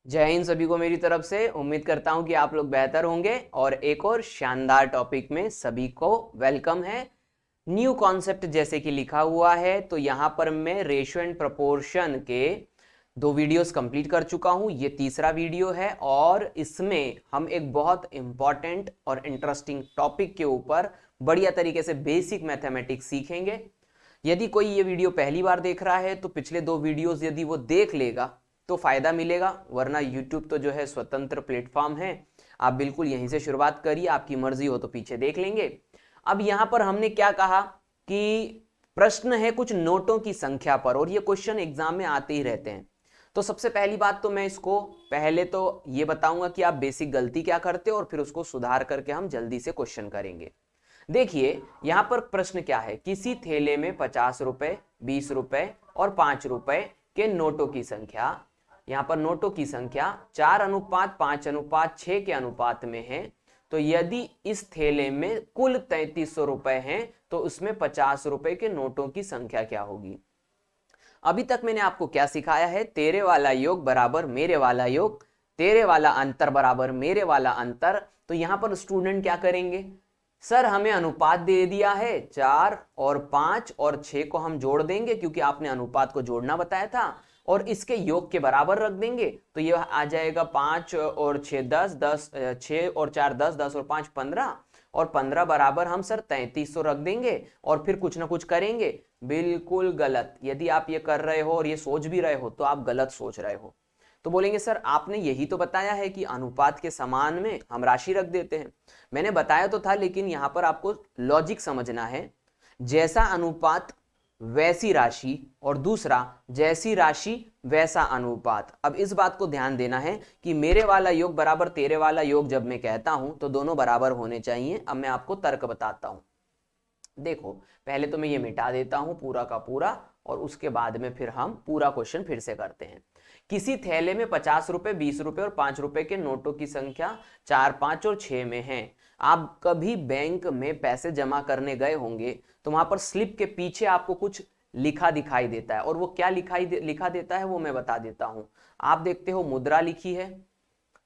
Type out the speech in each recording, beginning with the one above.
जय हिंद सभी को मेरी तरफ से। उम्मीद करता हूं कि आप लोग बेहतर होंगे और एक और शानदार टॉपिक में सभी को वेलकम है। न्यू कॉन्सेप्ट जैसे कि लिखा हुआ है, तो यहां पर मैं रेशियो एंड प्रोपोर्शन के 2 वीडियोस कंप्लीट कर चुका हूं। ये तीसरा वीडियो है और इसमें हम एक बहुत इंपॉर्टेंट और इंटरेस्टिंग टॉपिक के ऊपर बढ़िया तरीके से बेसिक मैथमेटिक्स सीखेंगे। यदि कोई ये वीडियो पहली बार देख रहा है तो पिछले 2 वीडियोस यदि वो देख लेगा तो फायदा मिलेगा, वरना YouTube तो जो है स्वतंत्र प्लेटफॉर्म है। आप बिल्कुल यहीं से शुरुआत करिए, आपकी मर्जी हो तो पीछे देख लेंगे। अब यहां पर हमने क्या कहा कि प्रश्न है कुछ नोटों की संख्या पर, और ये क्वेश्चन एग्जाम में आते ही रहते हैं। तो सबसे पहली बात तो मैं इसको पहले तो ये बताऊंगा कि आप बेसिक गलती क्या करते हो और फिर उसको सुधार करके हम जल्दी से क्वेश्चन करेंगे। देखिए यहां पर प्रश्न क्या है, किसी थैले में 50 रुपए, 20 रुपए और 5 रुपए के नोटों की संख्या, यहां पर नोटों की संख्या 4:5:6 के अनुपात में है। तो यदि इस थैले में कुल 3300 रुपए हैं तो उसमें 50 रुपए के नोटों की संख्या क्या होगी। अभी तक मैंने आपको क्या सिखाया है, तेरे वाला योग बराबर मेरे वाला योग, तेरे वाला अंतर बराबर मेरे वाला अंतर। तो यहां पर स्टूडेंट क्या करेंगे, सर हमें अनुपात दे दिया है 4 और 5 और 6 को हम जोड़ देंगे क्योंकि आपने अनुपात को जोड़ना बताया था, और इसके योग के बराबर रख देंगे। तो ये आ जाएगा 5 और 6 10, 10 6 और 4 10, 10 और 5 15, और 15 बराबर हम सर 3300 रख देंगे और फिर कुछ ना कुछ करेंगे। बिल्कुल गलत। यदि आप ये कर रहे हो और ये सोच भी रहे हो तो आप गलत सोच रहे हो। तो बोलेंगे सर आपने यही तो बताया है कि अनुपात के समान में हम राशि रख देते हैं। मैंने बताया तो था, लेकिन यहां पर आपको लॉजिक समझना है। जैसा अनुपात वैसी राशि, और दूसरा जैसी राशि वैसा अनुपात। अब इस बात को ध्यान देना है कि मेरे वाला योग बराबर तेरे वाला योग जब मैं कहता हूं तो दोनों बराबर होने चाहिए। अब मैं आपको तर्क बताता हूं। देखो पहले तो मैं ये मिटा देता हूं पूरा का पूरा, और उसके बाद में फिर हम पूरा क्वेश्चन फिर से करते हैं। किसी थैले में 50 रुपए, 20 रुपए और 5 रुपए के नोटों की संख्या 4 5 और 6 में है। आप कभी बैंक में पैसे जमा करने गए होंगे तो वहां पर स्लिप के पीछे आपको कुछ लिखा दिखाई देता है, और वो क्या लिखा देता है वो मैं बता देता हूं। आप देखते हो मुद्रा लिखी है,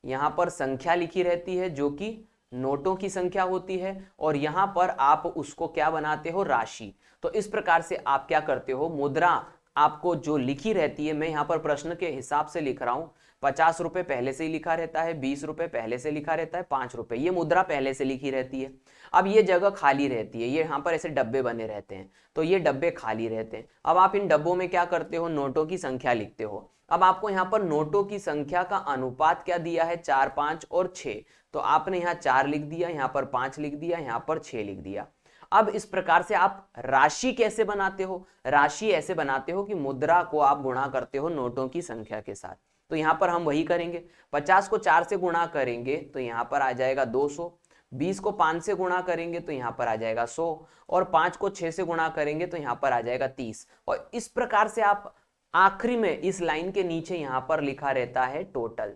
यहां पर संख्या लिखी रहती है जो कि नोटों की संख्या होती है, और यहां पर आप उसको क्या बनाते हो, राशि। तो इस प्रकार से आप क्या करते हो, मुद्रा आपको जो लिखी रहती है, मैं यहां पर प्रश्न के हिसाब से लिख रहा हूं। 50 रुपए पहले से ही लिखा रहता है, 20 रुपए पहले से लिखा रहता है, 5 रुपए ये मुद्रा पहले से लिखी रहती है। अब ये जगह खाली रहती है, ये यहाँ पर ऐसे डब्बे बने रहते हैं, तो ये डब्बे खाली रहते हैं। अब आप इन डब्बों में क्या करते हो, नोटों की संख्या लिखते हो। अब आपको यहाँ पर नोटों की संख्या का अनुपात क्या दिया है, 4 5 और 6। तो आपने यहाँ 4 लिख दिया, यहाँ पर 5 लिख दिया, यहाँ पर 6 लिख दिया। अब इस प्रकार से आप राशि कैसे बनाते हो, राशि ऐसे बनाते हो कि मुद्रा को आप गुणा करते हो नोटों की संख्या के साथ। तो यहां पर हम वही करेंगे, 50 को 4 से गुणा करेंगे तो यहां पर आ जाएगा 200, 20 को 5 से गुणा करेंगे तो यहां पर आ जाएगा 100, और 5 को 6 से गुणा करेंगे तो यहां पर आ जाएगा 30। और इस प्रकार से आप आखिरी में इस लाइन के नीचे यहां पर लिखा रहता है टोटल।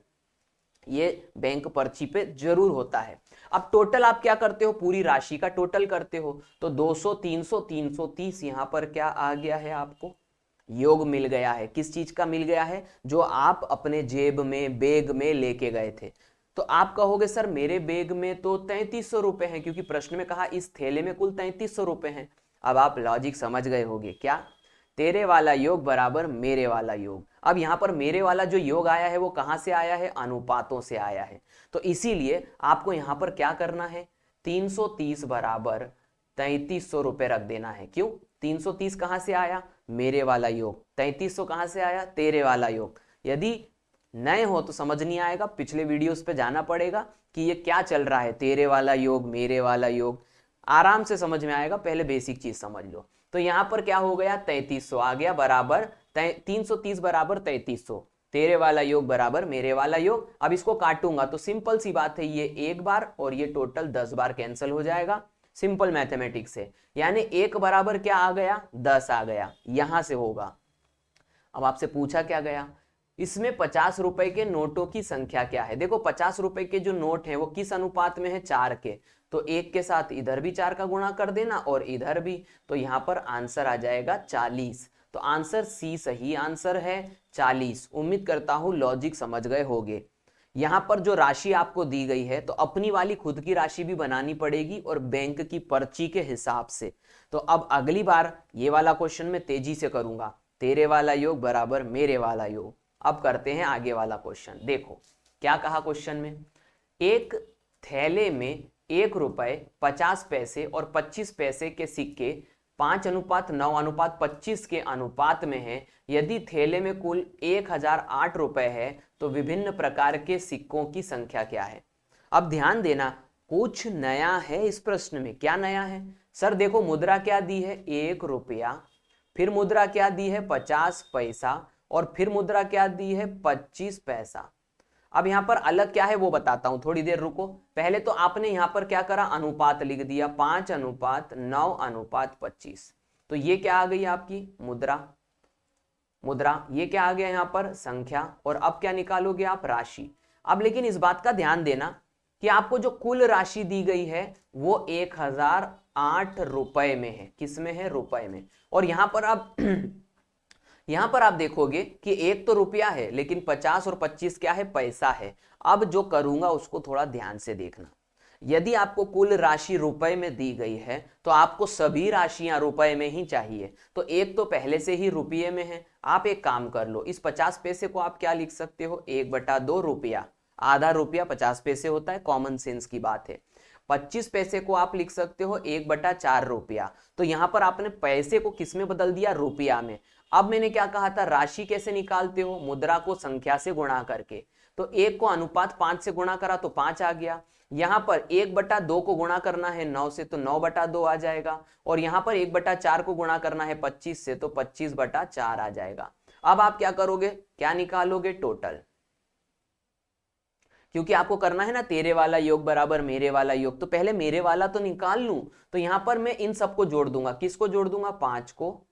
ये बैंक पर्ची पे जरूर होता है। अब टोटल आप क्या करते हो, पूरी राशि का टोटल करते हो। तो 200 300 330 यहां पर क्या आ गया है, आपको योग मिल गया है। किस चीज का मिल गया है, जो आप अपने जेब में बैग में लेके गए थे। तो आप कहोगे सर मेरे बैग में तो 3300 रुपए हैं, क्योंकि प्रश्न में कहा इस थैले में कुल 3300 रुपए हैं। अब आप लॉजिक समझ गए होगे क्या, तेरे वाला योग बराबर मेरे वाला योग। अब यहां पर मेरे वाला जो योग आया है वो कहां से आया है, अनुपातों से आया है। तो इसीलिए आपको यहां पर क्या करना है, 330 बराबर 3300 रुपए रख देना है। क्यों, 330 कहां से आया, मेरे वाला योग, 3300 कहां से आया, तेरे वाला योग। यदि नए हो तो समझ नहीं आएगा, पिछले वीडियोस पे जाना पड़ेगा कि ये क्या चल रहा है, तेरे वाला योग मेरे वाला योग, आराम से समझ में आएगा। पहले बेसिक चीज समझ लो। तो यहां पर क्या हो गया, 3300 आ गया बराबर 330 बराबर 3300, तेरे वाला योग बराबर मेरे वाला योग। अब इसको काटूंगा तो सिंपल सी बात है, ये एक बार और ये टोटल 10 बार कैंसिल हो जाएगा, सिंपल मैथमेटिक्स से। यानी एक बराबर क्या आ गया, 10 आ गया, यहां से होगा। अब आपसे पूछा क्या गया, इसमें 50 रुपए के नोटों की संख्या क्या है। देखो 50 रुपए के जो नोट है वो किस अनुपात में है, 4 के। तो एक के साथ इधर भी 4 का गुणा कर देना और इधर भी, तो यहां पर आंसर आ जाएगा 40। तो आंसर सी सही आंसर है 40। उम्मीद करता हूं लॉजिक समझ गए होंगे। यहां पर जो राशि आपको दी गई है तो अपनी वाली खुद की राशि भी बनानी पड़ेगी और बैंक की पर्ची के हिसाब से। तो अब अगली बार ये वाला क्वेश्चन मैं तेजी से करूंगा, तेरे वाला योग बराबर मेरे वाला योग। अब करते हैं आगे वाला क्वेश्चन। देखो क्या कहा क्वेश्चन में, एक थैले में 1 रुपए 50 पैसे और 25 पैसे के सिक्के 5:9:25 के अनुपात में है। यदि थैले में कुल 1008 रुपए है तो विभिन्न प्रकार के सिक्कों की संख्या क्या है। अब ध्यान देना कुछ नया है इस प्रश्न में। क्या नया है सर? देखो मुद्रा क्या दी है 1 रुपया, फिर मुद्रा क्या दी है 50 पैसा और फिर मुद्रा क्या दी है 25 पैसा। अब यहां पर अलग क्या है वो बताता हूं, थोड़ी देर रुको। पहले तो आपने यहां पर क्या करा, अनुपात लिख दिया 5:9:25। तो ये क्या आ गई आपकी मुद्रा, मुद्रा ये क्या आ गया यहां पर संख्या, और अब क्या निकालोगे आप राशि। अब लेकिन इस बात का ध्यान देना कि आपको जो कुल राशि दी गई है वो 1008 रुपए में है। किस में है? रुपए में। और यहां पर आप यहां पर आप देखोगे कि एक तो रुपया है लेकिन 50 और 25 क्या है? पैसा है। अब जो करूंगा उसको थोड़ा ध्यान से देखना। यदि आपको कुल राशि रुपए में दी गई है तो आपको सभी राशियां रुपए में ही चाहिए। तो एक तो पहले से ही रुपये में है। आप एक काम कर लो, इस 50 पैसे को आप क्या लिख सकते हो? 1/2 रुपया। आधा रुपया 50 पैसे होता है, कॉमन सेंस की बात है। 25 पैसे को आप लिख सकते हो 1/4 रुपया। तो यहां पर आपने पैसे को किस में बदल दिया? रुपया में। अब मैंने क्या कहा था, राशि कैसे निकालते हो? मुद्रा को संख्या से गुणा करके। तो 1 को अनुपात 5 से गुणा करा तो 5 आ गया। यहां पर 1/2 को गुणा करना है 9 से तो 9/2 आ जाएगा, और यहां पर 1/4 को गुणा करना है 25 से तो 25/4 आ जाएगा। अब आप क्या करोगे, क्या निकालोगे? टोटल। क्योंकि आपको करना है ना तेरे वाला योग बराबर मेरे वाला योग, तो पहले मेरे वाला तो निकाल लूं। तो यहां पर मैं इन सबको जोड़ दूंगा। किसको जोड़ दूंगा? 5 को,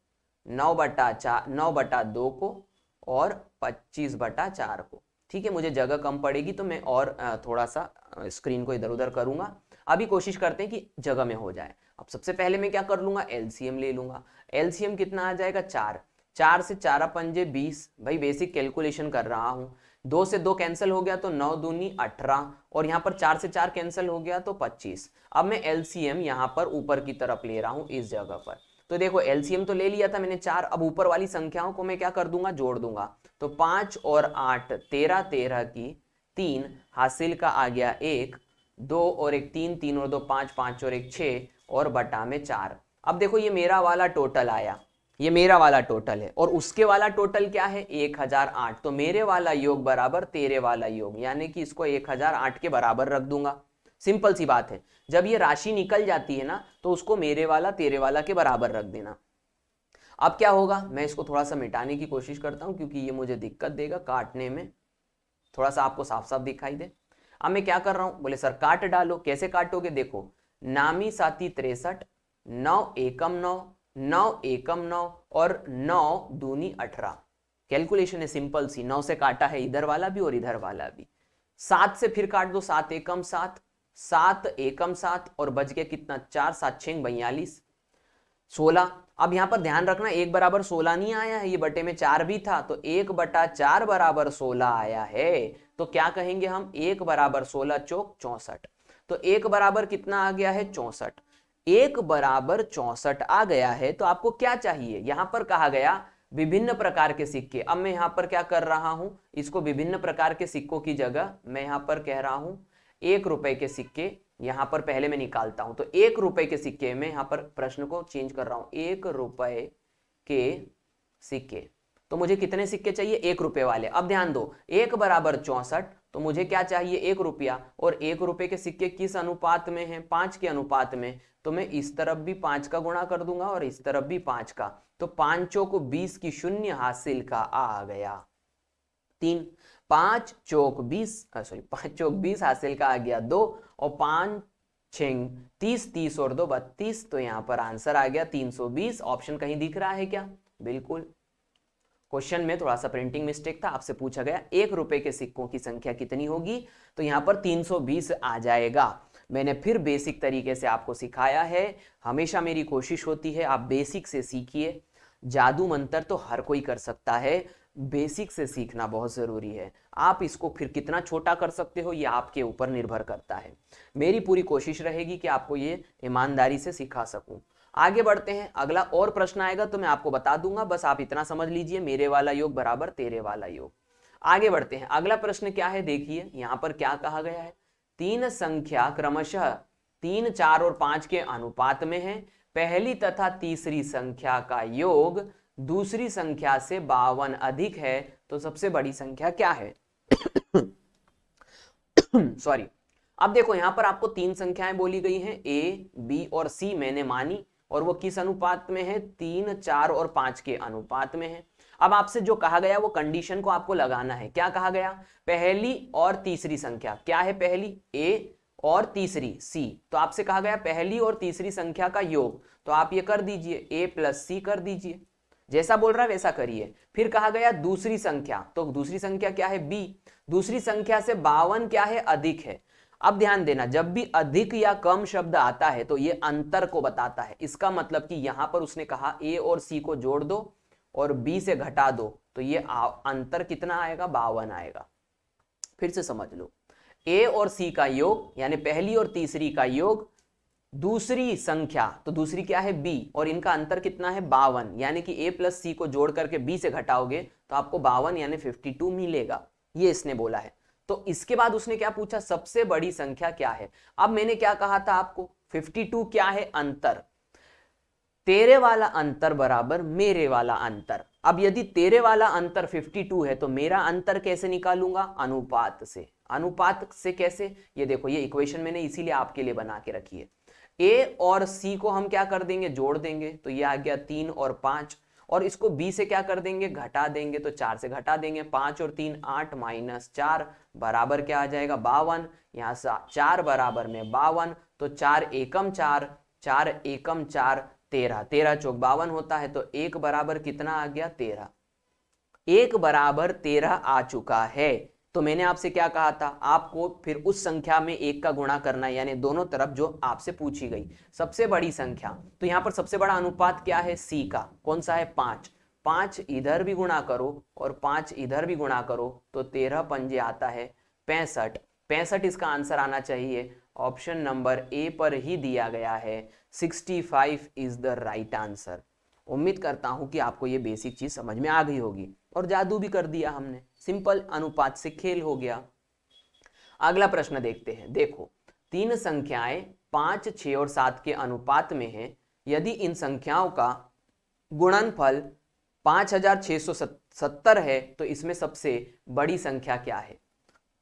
9/2 को और 25/4 को। ठीक है, मुझे जगह कम पड़ेगी तो मैं और थोड़ा सा स्क्रीन को इधर उधर करूंगा। अभी कोशिश करते हैं कि जगह में हो जाए। अब सबसे पहले मैं क्या कर लूंगा? एलसीएम ले लूंगा। एलसीएम कितना आ जाएगा? 4। 4 से 4 पंजे 20। भाई बेसिक कैलकुलेशन कर रहा हूं। 2 से 2 कैंसिल हो गया तो 9 दूनी 18, और यहां पर 4 से 4 कैंसिल हो गया तो 25। अब मैं एलसीएम यहां पर ऊपर की तरफ ले रहा हूं इस जगह पर। तो देखो एलसीएम तो ले लिया था मैंने 4। अब ऊपर वाली संख्याओं को मैं क्या कर दूंगा? जोड़ दूंगा। तो 5 और 8 13, 13 की 3 हासिल का आ गया 1, 2 और 1 3, 3 और 2 5, 5 और 1 6 और बटा में 4। अब देखो ये मेरा वाला टोटल आया, ये मेरा वाला टोटल है, और उसके वाला टोटल क्या है? 1008। तो मेरे वाला योग बराबर तेरे वाला योग, यानी कि इसको 1008 के बराबर रख दूंगा। सिंपल सी बात है। जब ये राशि निकल जाती है ना तो उसको मेरे वाला तेरे वाला के बराबर रख देना। अब क्या होगा, मैं इसको थोड़ा सा मिटाने की कोशिश करता हूं क्योंकि ये मुझे दिक्कत देगा काटने में, थोड़ा सा आपको साफ साफ दिखाई दे। अब मैं क्या कर रहा हूं, बोले सर काट डालो। कैसे काटोगे? देखो नामी साती 63, 9 एकम 9, 9 एकम 9 और 9 दूनी 18। कैलकुलेशन है सिंपल सी, 9 से काटा है इधर वाला भी और इधर वाला भी। 7 से फिर काट दो, 7 एकम 7, 7 एकम 7 और बच गया कितना? 4, 7 6 42, 16। अब यहां पर ध्यान रखना 1 बराबर 16 नहीं आया है, ये बटे में 4 भी था, तो 1/4 बराबर 16 आया है। तो क्या कहेंगे हम? 1 बराबर 16 चौक 64। तो 1 बराबर कितना आ गया है? 64। 1 बराबर 64 आ गया है। तो आपको क्या चाहिए? यहां पर कहा गया विभिन्न प्रकार के सिक्के। अब मैं यहां पर क्या कर रहा हूं, इसको विभिन्न प्रकार के सिक्कों की जगह मैं यहां पर कह रहा हूं 1 रुपए के सिक्के यहां पर पहले मैं निकालता हूं। तो 1 रुपए के सिक्के में यहां पर प्रश्न को चेंज कर रहा हूं, 1 रुपए के सिक्के। तो मुझे कितने सिक्के चाहिए? 1 रुपए वाले। अब ध्यान दो 1 बराबर 64, तो मुझे क्या चाहिए? 1 रुपया। और 1 रुपए के सिक्के किस अनुपात में है? 5 के अनुपात में। तो मैं इस तरफ भी 5 का गुणा कर दूंगा और इस तरफ भी 5 का। तो 5 को 20 की शून्य हासिल का आ गया 3। 5 चौक 20 हासिल का आ गया 2, और 5 6 30, 30 और 2 32। तो यहां पर आंसर आ गया 320। ऑप्शन कहीं दिख रहा है क्या? बिल्कुल। क्वेश्चन में थोड़ा सा प्रिंटिंग मिस्टेक था। आपसे पूछा गया 1 रुपए के सिक्कों की संख्या कितनी होगी, तो यहां पर 320 आ जाएगा। मैंने फिर बेसिक तरीके से आपको सिखाया है। हमेशा मेरी कोशिश होती है आप बेसिक से सीखिए। जादू मंत्र तो हर कोई कर सकता है, बेसिक से सीखना बहुत जरूरी है। आप इसको फिर कितना छोटा कर सकते हो ये आपके ऊपर निर्भर करता है। मेरी पूरी कोशिश रहेगी कि आपको ये ईमानदारी से सिखा सकूं। आगे बढ़ते हैं, अगला और प्रश्न आएगा तो मैं आपको बता दूंगा, बस आप इतना समझ लीजिए, मेरे वाला योग बराबर तेरे वाला योग। आगे बढ़ते हैं, अगला प्रश्न क्या है, देखिए यहां पर क्या कहा गया है। तीन संख्या क्रमशः 3, 4 और 5 के अनुपात में है। पहली तथा तीसरी संख्या का योग दूसरी संख्या से 52 अधिक है, तो सबसे बड़ी संख्या क्या है? सॉरी। अब देखो यहां पर आपको 3 संख्याएं बोली गई हैं, ए, बी और सी मैंने मानी, और वो किस अनुपात में है? 3, 4 और 5 के अनुपात में है। अब आपसे जो कहा गया वो कंडीशन को आपको लगाना है। क्या कहा गया? पहली और तीसरी संख्या, क्या है पहली? ए और तीसरी सी। तो आपसे कहा गया पहली और तीसरी संख्या का योग, तो आप ये कर दीजिए, ए प्लस सी कर दीजिए, जैसा बोल रहा है वैसा करिए। फिर कहा गया दूसरी संख्या, तो दूसरी संख्या क्या है? बी। दूसरी संख्या से 52 क्या है? अधिक है। अब ध्यान देना, जब भी अधिक या कम शब्द आता है तो ये अंतर को बताता है। इसका मतलब कि यहां पर उसने कहा ए और सी को जोड़ दो और बी से घटा दो, तो ये अंतर कितना आएगा? 52 आएगा। फिर से समझ लो, ए और सी का योग यानी पहली और तीसरी का योग दूसरी संख्या, तो दूसरी क्या है? बी, और इनका अंतर कितना है? 52, यानी कि ए प्लस सी को जोड़ करके बी से घटाओगे तो आपको 52 यानी 52 मिलेगा, ये इसने बोला है। तो इसके बाद उसने क्या पूछा? सबसे बड़ी संख्या क्या है? अब मैंने क्या कहा था आपको? 52 क्या है? अंतर। तेरे वाला अंतर बराबर मेरे वाला अंतर। अब यदि तेरे वाला अंतर 52 है तो मेरा अंतर कैसे निकालूंगा? अनुपात से। अनुपात से कैसे? ये देखो, ये इक्वेशन मैंने इसीलिए आपके लिए बना के रखी है। ए और सी को हम क्या कर देंगे? जोड़ देंगे, तो ये आ गया 3 और 5, और इसको बी से क्या कर देंगे? घटा देंगे, तो 4 से घटा देंगे। 5 और 3 8 माइनस 4 बराबर क्या आ जाएगा? 52। यहां से 4 बराबर में 52, तो 4 एकम 4, 4 एकम 4 13, 13 चौक 52 होता है, तो 1 बराबर कितना आ गया? 13। 1 बराबर 13 आ चुका है। तो मैंने आपसे क्या कहा था? आपको फिर उस संख्या में 1 का गुणा करना है, यानी दोनों तरफ जो आपसे पूछी गई सबसे बड़ी संख्या। तो यहां पर सबसे बड़ा अनुपात क्या है? सी का। कौन सा है? 5। 5 इधर भी गुणा करो और 5 इधर भी गुणा करो, तो 13 पंजे आता है 65। 65 इसका आंसर आना चाहिए। ऑप्शन नंबर ए पर ही दिया गया है, 65 इज द राइट आंसर। उम्मीद करता हूं कि आपको ये बेसिक चीज समझ में आ गई होगी, और जादू भी कर दिया हमने, सिंपल अनुपात से खेल हो गया। अगला प्रश्न देखते हैं। देखो, तीन संख्याएं 5, 6 और 7 के अनुपात में हैं। यदि इन संख्याओं का गुणनफल 5670 है तो इसमें सबसे बड़ी संख्या क्या है?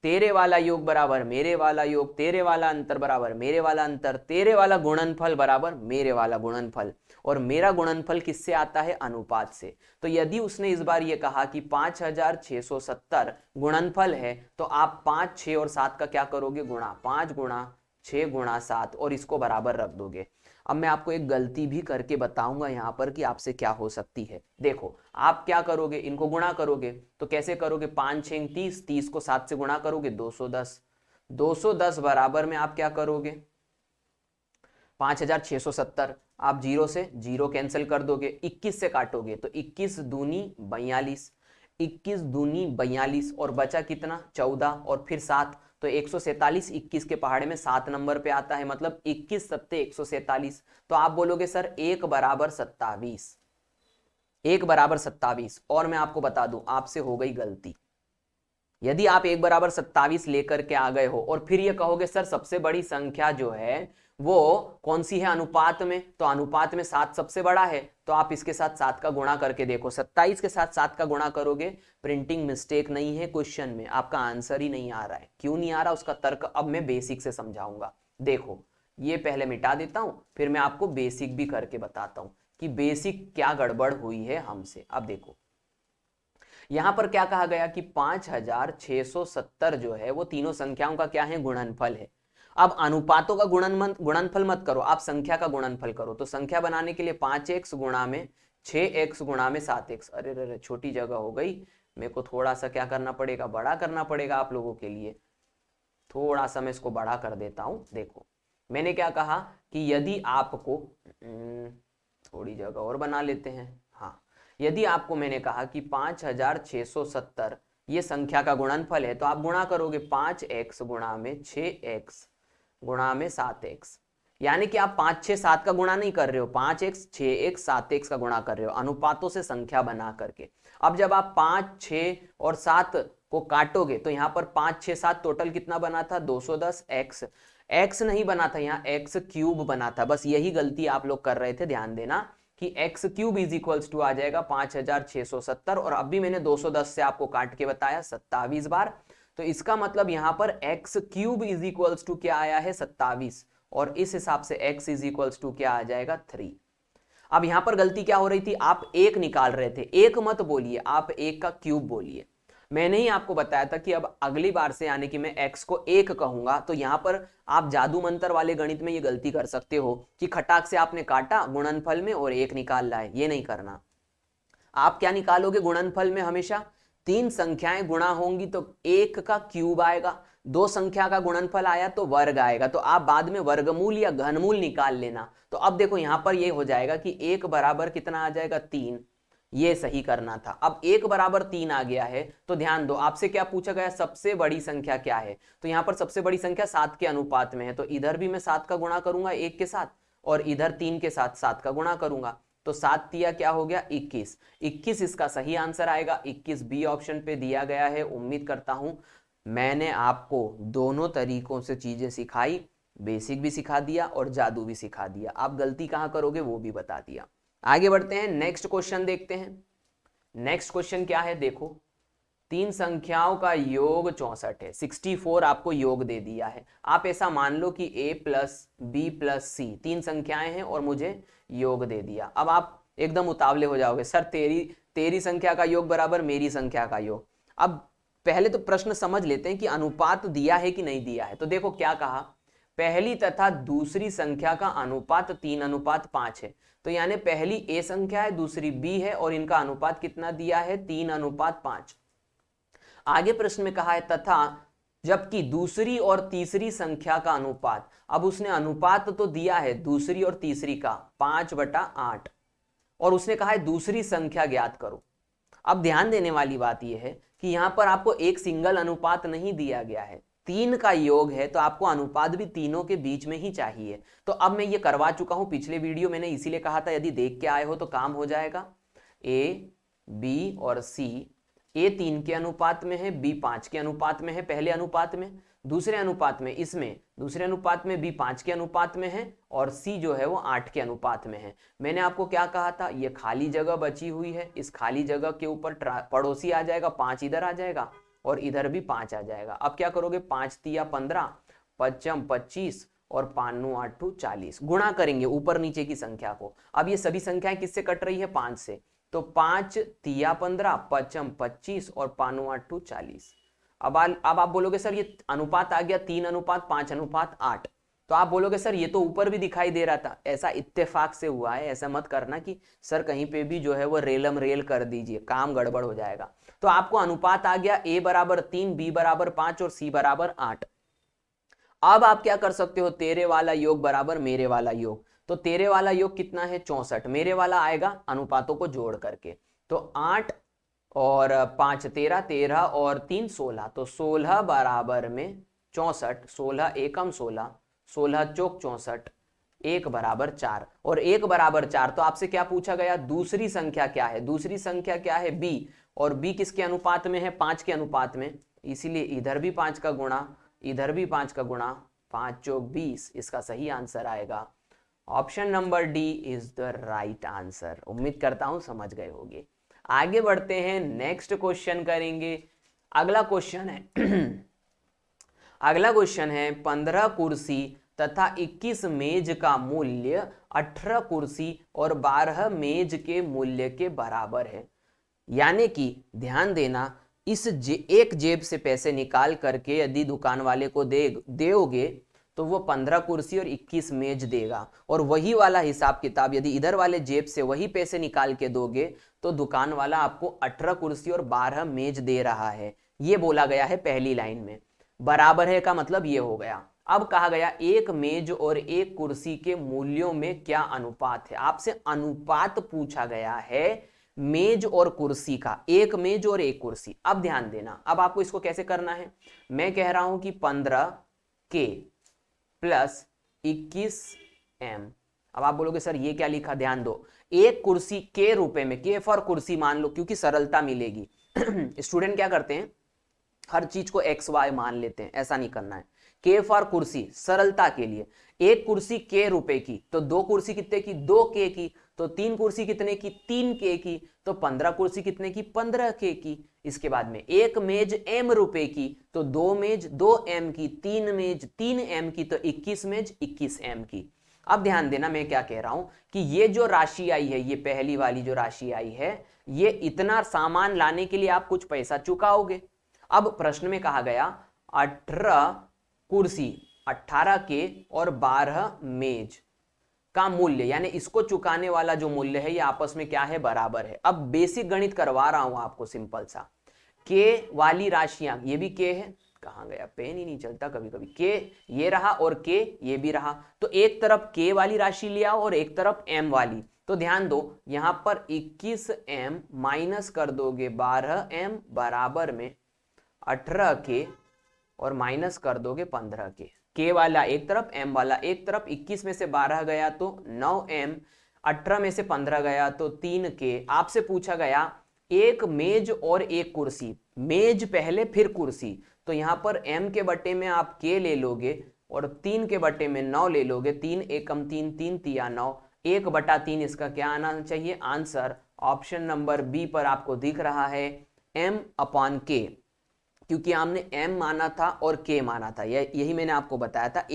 तेरे वाला योग बराबर मेरे वाला योग, तेरे वाला अंतर बराबर मेरे वाला अंतर, तेरे वाला गुणनफल बराबर मेरे वाला गुणनफल, और मेरा गुणनफल किससे आता है? अनुपात से। तो यदि उसने इस बार ये कहा कि 5670 गुणनफल है, तो आप 5, 6 और 7 का क्या करोगे? गुणा। 5 गुणा 6 गुणा 7, और इसको बराबर रख दोगे। अब मैं आपको एक गलती भी करके बताऊंगा यहां पर कि आपसे क्या हो सकती है। देखो, आप क्या करोगे? इनको गुणा करोगे, तो कैसे करोगे? 5 6 30, 30 को 7 से गुणा करोगे 210। 210 बराबर में आप क्या करोगे? 5670, आप जीरो से जीरो कैंसिल कर दोगे, 21 से काटोगे तो 21 दूनी 42, 21 दूनी 42, और बचा कितना? 14, और फिर 7, तो 147 21 के पहाड़े में 7 नंबर पे आता है, मतलब 21 सत्ते 147। तो आप बोलोगे सर 1 बराबर 27, 1 बराबर 27। और मैं आपको बता दूं, आपसे हो गई गलती। यदि आप 1 बराबर 27 लेकर के आ गए हो और फिर ये कहोगे सर सबसे बड़ी संख्या जो है वो कौन सी है अनुपात में, तो अनुपात में 7 सबसे बड़ा है, तो आप इसके साथ 7 का गुणा करके देखो। 27 के साथ 7 का गुणा करोगे, प्रिंटिंग मिस्टेक नहीं है क्वेश्चन में, आपका आंसर ही नहीं आ रहा है। क्यों नहीं आ रहा उसका तर्क अब मैं बेसिक से समझाऊंगा। देखो, ये पहले मिटा देता हूं, फिर मैं आपको बेसिक भी करके बताता हूं कि बेसिक क्या गड़बड़ हुई है हमसे। अब देखो, यहां पर क्या कहा गया कि 5670 जो है वो तीनों संख्याओं का क्या है? गुणनफल है। अब अनुपातों का गुणनफल मत करो, आप संख्या का गुणनफल करो। तो संख्या बनाने के लिए 5x गुणा में 6x गुणा में 7x, अरे रे छोटी जगह हो गई, मेरे को थोड़ा सा क्या करना पड़ेगा? बड़ा करना पड़ेगा आप लोगों के लिए। थोड़ा सा मैं इसको बड़ा कर देता हूं। देखो, मैंने क्या कहा कि यदि आपको थोड़ी जगह और बना लेते हैं, हाँ, यदि आपको मैंने कहा कि 5670 ये संख्या का गुणनफल है, तो आप गुणा करोगे 5x गुणा में 6x गुणा में 7x, यानी कि आप 5 6 7 का गुणा नहीं कर रहे हो, 5x 6x 7x का गुणा कर रहे हो अनुपातों से संख्या बना करके। अब जब आप 5 6 और 7 को काटोगे तो यहाँ पर 5 6 7 टोटल कितना बना था 210, x नहीं बना था, यहाँ x क्यूब बना था। बस यही गलती आप लोग कर रहे थे, ध्यान देना कि x cube is equals to आ जाएगा 5670, और अभी मैंने 210 से आपको काट के बताया 27 बार, तो इसका मतलब यहाँ पर x cube is equals to क्या आया है 27, और इस हिसाब से x इज इक्वल्स टू क्या आ जाएगा 3। अब यहां पर गलती क्या हो रही थी, आप एक निकाल रहे थे, एक मत बोलिए, आप एक का क्यूब बोलिए। मैंने ही आपको बताया था कि अब अगली बार से यानी कि मैं x को एक कहूंगा, तो यहां पर आप जादू मंत्र वाले गणित में ये गलती कर सकते हो कि खटाक से आपने काटा गुणनफल में और एक निकाल लाए, ये नहीं करना। आप क्या निकालोगे गुणनफल में, हमेशा 3 संख्याएं गुणा होंगी तो 1 का क्यूब आएगा, 2 संख्या का गुणनफल आया तो वर्ग आएगा, तो आप बाद में वर्गमूल या घनमूल निकाल लेना। तो अब देखो यहां पर ये हो जाएगा कि 1 बराबर कितना आ जाएगा 3, ये सही करना था। अब 1 बराबर 3 आ गया है, तो ध्यान दो आपसे क्या पूछा गया, सबसे बड़ी संख्या क्या है, तो यहां पर सबसे बड़ी संख्या 7 के अनुपात में है, तो इधर भी मैं 7 का गुणा करूंगा 1 के साथ, और इधर 3 के साथ 7 का गुणा करूंगा, तो 7 तिया क्या हो गया 21, 21 इसका सही आंसर आएगा। 21 बी ऑप्शन पे दिया गया है। उम्मीद करता हूं मैंने आपको दोनों तरीकों से चीजें सिखाई, बेसिक भी सिखा दिया और जादू भी सिखा दिया, आप गलती कहां करोगे वो भी बता दिया। आगे बढ़ते हैं, नेक्स्ट क्वेश्चन देखते हैं। नेक्स्ट क्वेश्चन क्या है, देखो 3 संख्याओं का योग 64 है, 64 आपको योग दे दिया है। आप ऐसा मान लो कि a प्लस बी प्लस सी 3 संख्याएं हैं और मुझे योग दे दिया। अब आप एकदम उतावले हो जाओगे, सर तेरी संख्या का योग बराबर मेरी संख्या का योग। अब पहले तो प्रश्न समझ लेते हैं कि अनुपात दिया है कि नहीं दिया है। तो देखो क्या कहा, पहली तथा दूसरी संख्या का अनुपात 3:5 है, तो यानी पहली a संख्या है दूसरी b है और इनका अनुपात कितना दिया है 3:5। आगे प्रश्न में कहा है तथा जबकि दूसरी और तीसरी संख्या का अनुपात, अब उसने अनुपात तो दिया है दूसरी और तीसरी का 5/8, और उसने कहा है दूसरी संख्या ज्ञात करो। अब ध्यान देने वाली बात यह है कि यहां पर आपको एक सिंगल अनुपात नहीं दिया गया है, 3 का योग है, तो आपको अनुपात भी तीनों के बीच में ही चाहिए। तो अब मैं ये करवा चुका हूं, पिछले वीडियो मैंने इसीलिए कहा था यदि देख के आए हो तो काम हो जाएगा। a b और c, a 3 के अनुपात में है, b 5 के अनुपात में है पहले अनुपात में, दूसरे अनुपात में इसमें दूसरे अनुपात में b 5 के अनुपात में है, और c जो है वो 8 के अनुपात में है। मैंने आपको क्या कहा था, ये खाली जगह बची हुई है, इस खाली जगह के ऊपर पड़ोसी आ जाएगा, 5 इधर आ जाएगा और इधर भी 5 आ जाएगा। अब क्या करोगे, 5 तिया 15, 5 25 और 5 8 40, गुणा करेंगे ऊपर नीचे की संख्या को। अब ये सभी संख्याएं किससे कट रही है 5 से, तो 5 तिया 15, 5 25 और 5 8 40। अब आप बोलोगे सर ये अनुपात आ गया 3:5:8, तो आप बोलोगे सर ये तो ऊपर भी दिखाई दे रहा था। ऐसा इत्तेफाक से हुआ है, ऐसा मत करना कि सर कहीं पे भी जो है वो रेलम रेल कर दीजिए, काम गड़बड़ हो जाएगा। तो आपको अनुपात आ गया a बराबर 3, b बराबर 5 और c बराबर 8। अब आप क्या कर सकते हो, तेरे वाला योग बराबर मेरे वाला योग, तो तेरे वाला योग कितना है 64, मेरे वाला आएगा अनुपातों को जोड़ करके, तो 8 और 5 13, 13 और 3 16, तो 16 बराबर में 64, 16 एकम 16, 16 चौक 64, 1 बराबर 4, और 1 बराबर 4, तो आपसे क्या पूछा गया, दूसरी संख्या क्या है, दूसरी संख्या क्या है b, और b किसके अनुपात में है 5 के अनुपात में, इसीलिए इधर भी 5 का गुणा इधर भी 5 का गुणा, 5 चौक 20, इसका सही आंसर आएगा option number D is the right answer. उम्मीद करता हूं समझ गए होंगे। आगे बढ़ते हैं, नेक्स्ट क्वेश्चन करेंगे। अगला क्वेश्चन है अगला क्वेश्चन है 15 कुर्सी तथा 21 मेज का मूल्य 18 कुर्सी और 12 मेज के मूल्य के बराबर है। यानी कि ध्यान देना, इस एक जेब से पैसे निकाल करके यदि दुकान वाले को दोगे तो वो 15 कुर्सी और 21 मेज देगा, और वही वाला हिसाब किताब यदि इधर वाले जेब से वही पैसे निकाल के दोगे तो दुकान वाला आपको 18 कुर्सी और 12 मेज दे रहा है। ये बोला गया है पहली लाइन में। बराबर है का मतलब ये हो गया। अब कहा गया एक मेज और एक कुर्सी के मूल्यों में क्या अनुपात है। आपसे अनुपात पूछा गया है, मेज और कुर्सी का, एक मेज और एक कुर्सी। अब ध्यान देना, अब आपको इसको कैसे करना है। मैं कह रहा हूं कि 15K प्लस 21M। अब आप बोलोगे सर ये क्या लिखा, ध्यान दो, एक कुर्सी के रुपए में, के फॉर कुर्सी मान लो क्योंकि सरलता मिलेगी। स्टूडेंट क्या करते हैं, हर चीज को एक्स वाई मान लेते हैं, ऐसा नहीं करना है। के फॉर कुर्सी, सरलता के लिए, एक कुर्सी के रुपए की, तो दो कुर्सी कितने की, 2K की, तो तीन कुर्सी कितने की, 3K की, तो 15 कुर्सी कितने की, 15K की। इसके बाद में एक मेज M रुपए की, तो दो मेज 2M की, तीन मेज 3M की, तो 21 मेज 21M की। अब ध्यान देना मैं क्या कह रहा हूं कि ये जो राशि आई है, ये पहली वाली जो राशि आई है, ये इतना सामान लाने के लिए आप कुछ पैसा चुकाओगे। अब प्रश्न में कहा गया 18 कुर्सी, 18K और 12 मेज का मूल्य, यानी इसको चुकाने वाला जो मूल्य है ये आपस में क्या है, बराबर है। अब बेसिक गणित करवा रहा हूं आपको सिंपल सा। के वाली राशियां, ये भी के है, कहां गया, पेन ही नहीं चलता कभी कभी, के ये रहा और के ये भी रहा, तो एक तरफ के वाली राशि ले आओ और एक तरफ एम वाली। तो ध्यान दो यहां पर 21M माइनस कर दोगे 12M बराबर में 18K और माइनस कर दोगे 15K। के वाला एक तरफ, एम वाला एक तरफ, 21 में से 12 गया तो 9M, 18 में से 15 गया तो 3K। आपसे पूछा गया एक मेज और एक कुर्सी, मेज पहले फिर कुर्सी, तो यहां पर M के बटे में आप K ले लोगे और 3 के बटे में 9 ले लोगे, 3 एकम 3, 3 तिया 9, 1/3 इसका क्या आना चाहिए, आंसर ऑप्शन नंबर बी पर आपको दिख रहा है M/K, क्योंकि हमने M माना था और K माना था, यही मैंने आपको बताया था।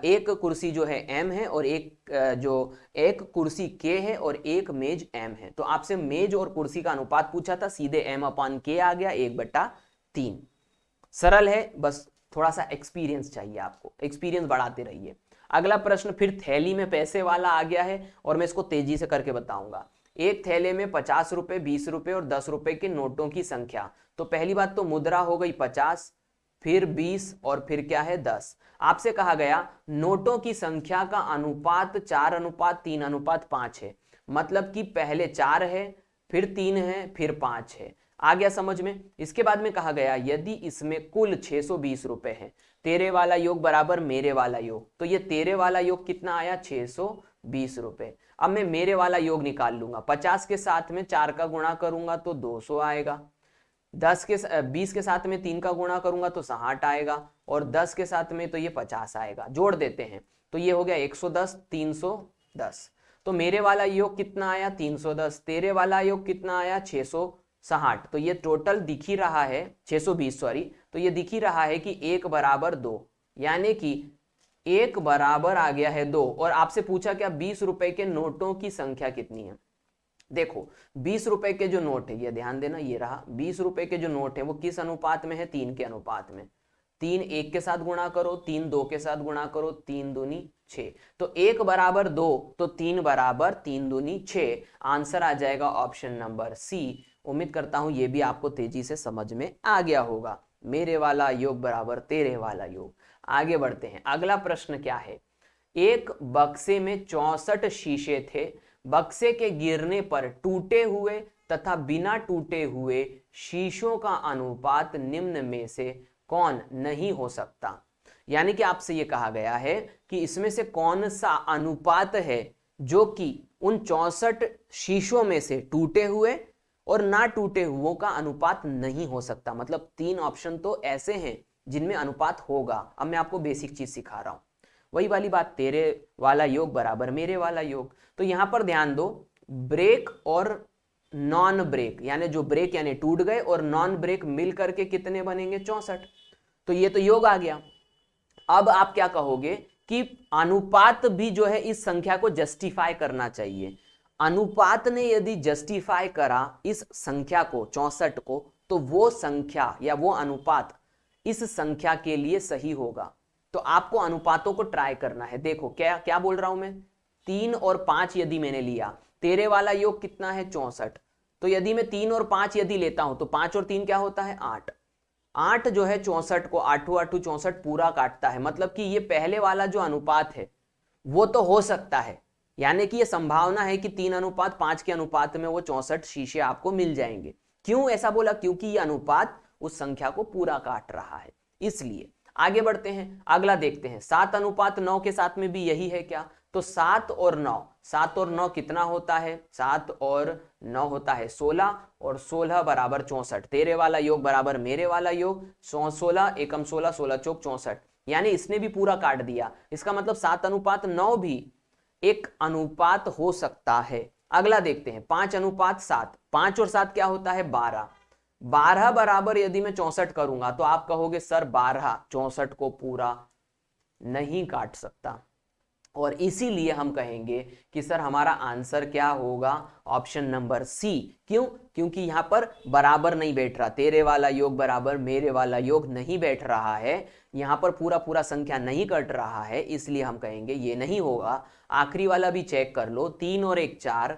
एक कुर्सी जो है M है और एक कुर्सी K है और एक मेज M है। तो आपसे मेज और कुर्सी का अनुपात पूछा था, सीधे M/K आ गया 1/3। सरल है, बस थोड़ा सा एक्सपीरियंस चाहिए आपको, एक्सपीरियंस बढ़ाते रहिए। अगला प्रश्न फिर थैली में पैसे वाला आ गया है और मैं इसको तेजी से करके बताऊंगा। एक थैले में 50 रुपए, 20 रुपए और 10 रुपए के नोटों की संख्या। तो पहली बात तो मुद्रा हो गई 50, फिर 20 और फिर क्या है 10। आपसे कहा गया नोटों की संख्या का अनुपात 4:3:5 है, मतलब कि पहले 4 है, फिर 3 है, फिर 5 है। आ गया समझ में। इसके बाद में कहा गया यदि इसमें कुल 620 रुपए है, तेरे वाला योग बराबर मेरे वाला योग, तो ये तेरे वाला योग कितना आया, 620 रुपए। अब मैं मेरे वाला योग निकाल लूंगा, 50 के साथ में 4 का गुणा करूंगा तो 200 आएगा, 20 के साथ में 3 का गुणा करूंगा तो 60 आएगा, और 10 के साथ में तो ये 50 आएगा। जोड़ देते हैं तो ये हो गया 110, 310। तो मेरे वाला योग कितना आया, 310, तेरे वाला योग कितना आया, 660। तो ये टोटल दिख ही रहा है 620, सॉरी, तो ये दिख ही रहा है कि 1/2, यानी कि 1 आ गया है 2। और आपसे पूछा क्या 20 रुपए के नोटों की संख्या कितनी है। देखो 20 रुपए के जो नोट है, ये ध्यान देना, ये रहा 20 रुपए के जो नोट है वो किस अनुपात में है, 3 के अनुपात में। 3 1 के साथ गुणा करो, 3 2 के साथ गुणा करो, 3 दूनी 6, तो 1/2 तो 3 दूनी 6। आंसर आ जाएगा ऑप्शन नंबर सी। उम्मीद करता हूं ये भी आपको तेजी से समझ में आ गया होगा। मेरे वाला योग बराबर तेरे वाला योग। आगे बढ़ते हैं, अगला प्रश्न क्या है। एक बक्से में 64 शीशे थे, बक्से के गिरने पर टूटे हुए तथा बिना टूटे हुए शीशों का अनुपात निम्न में से कौन नहीं हो सकता। यानी कि आपसे यह कहा गया है कि इसमें से कौन सा अनुपात है जो कि उन 64 शीशों में से टूटे हुए और ना टूटे हुओं का अनुपात नहीं हो सकता। मतलब 3 ऑप्शन तो ऐसे हैं जिनमें अनुपात होगा। अब मैं आपको बेसिक चीज सिखा रहा हूं, वही वाली बात, तेरे वाला योग बराबर मेरे वाला योग। तो यहां पर ध्यान दो, ब्रेक और नॉन ब्रेक, यानी जो ब्रेक यानी टूट गए और नॉन ब्रेक मिल करके कितने बनेंगे, 64। तो ये तो योग आ गया। अब आप क्या कहोगे कि अनुपात भी जो है इस संख्या को जस्टिफाई करना चाहिए। अनुपात ने यदि जस्टिफाई करा इस संख्या को 64 को, तो वो संख्या या वो अनुपात इस संख्या के लिए सही होगा। तो आपको अनुपातों को ट्राई करना है। देखो क्या क्या बोल रहा हूं मैं, 3 और 5 यदि मैंने लिया, तेरे वाला योग कितना है 64, तो यदि मैं 3 और 5 यदि लेता हूं तो 5 और 3 क्या होता है 8। 8 जो है 64 को 8 8 64 पूरा काटता है। मतलब कि ये पहले वाला जो अनुपात है वो तो हो सकता है, यानी कि ये संभावना है कि 3:5 के अनुपात में वो 64 शीशे आपको मिल जाएंगे। क्यों ऐसा बोला? क्योंकि ये अनुपात उस संख्या को पूरा काट रहा है, इसलिए। आगे बढ़ते हैं, अगला देखते हैं। 7:9 के साथ में भी यही है क्या? तो 7 और 9 कितना होता है? 7 और 9 होता है 16, और 16 बराबर 64। तेरे वाला योग बराबर मेरे वाला योग, 16 एकम 16, 16 चौक 64, यानी इसने भी पूरा काट दिया। इसका मतलब 7:9 भी एक अनुपात हो सकता है। अगला देखते हैं 5:7। 5 और 7 क्या होता है? 12। 12 बराबर यदि मैं 64 करूंगा तो आप कहोगे सर 12 64 को पूरा नहीं काट सकता, और इसीलिए हम कहेंगे कि सर हमारा आंसर क्या होगा? Option number C. क्यों? क्योंकि यहां पर बराबर नहीं बैठ रहा, तेरे वाला योग बराबर मेरे वाला योग नहीं बैठ रहा है, यहां पर पूरा पूरा संख्या नहीं कट रहा है, इसलिए हम कहेंगे ये नहीं होगा। आखिरी वाला भी चेक कर लो, 3 और 1 4,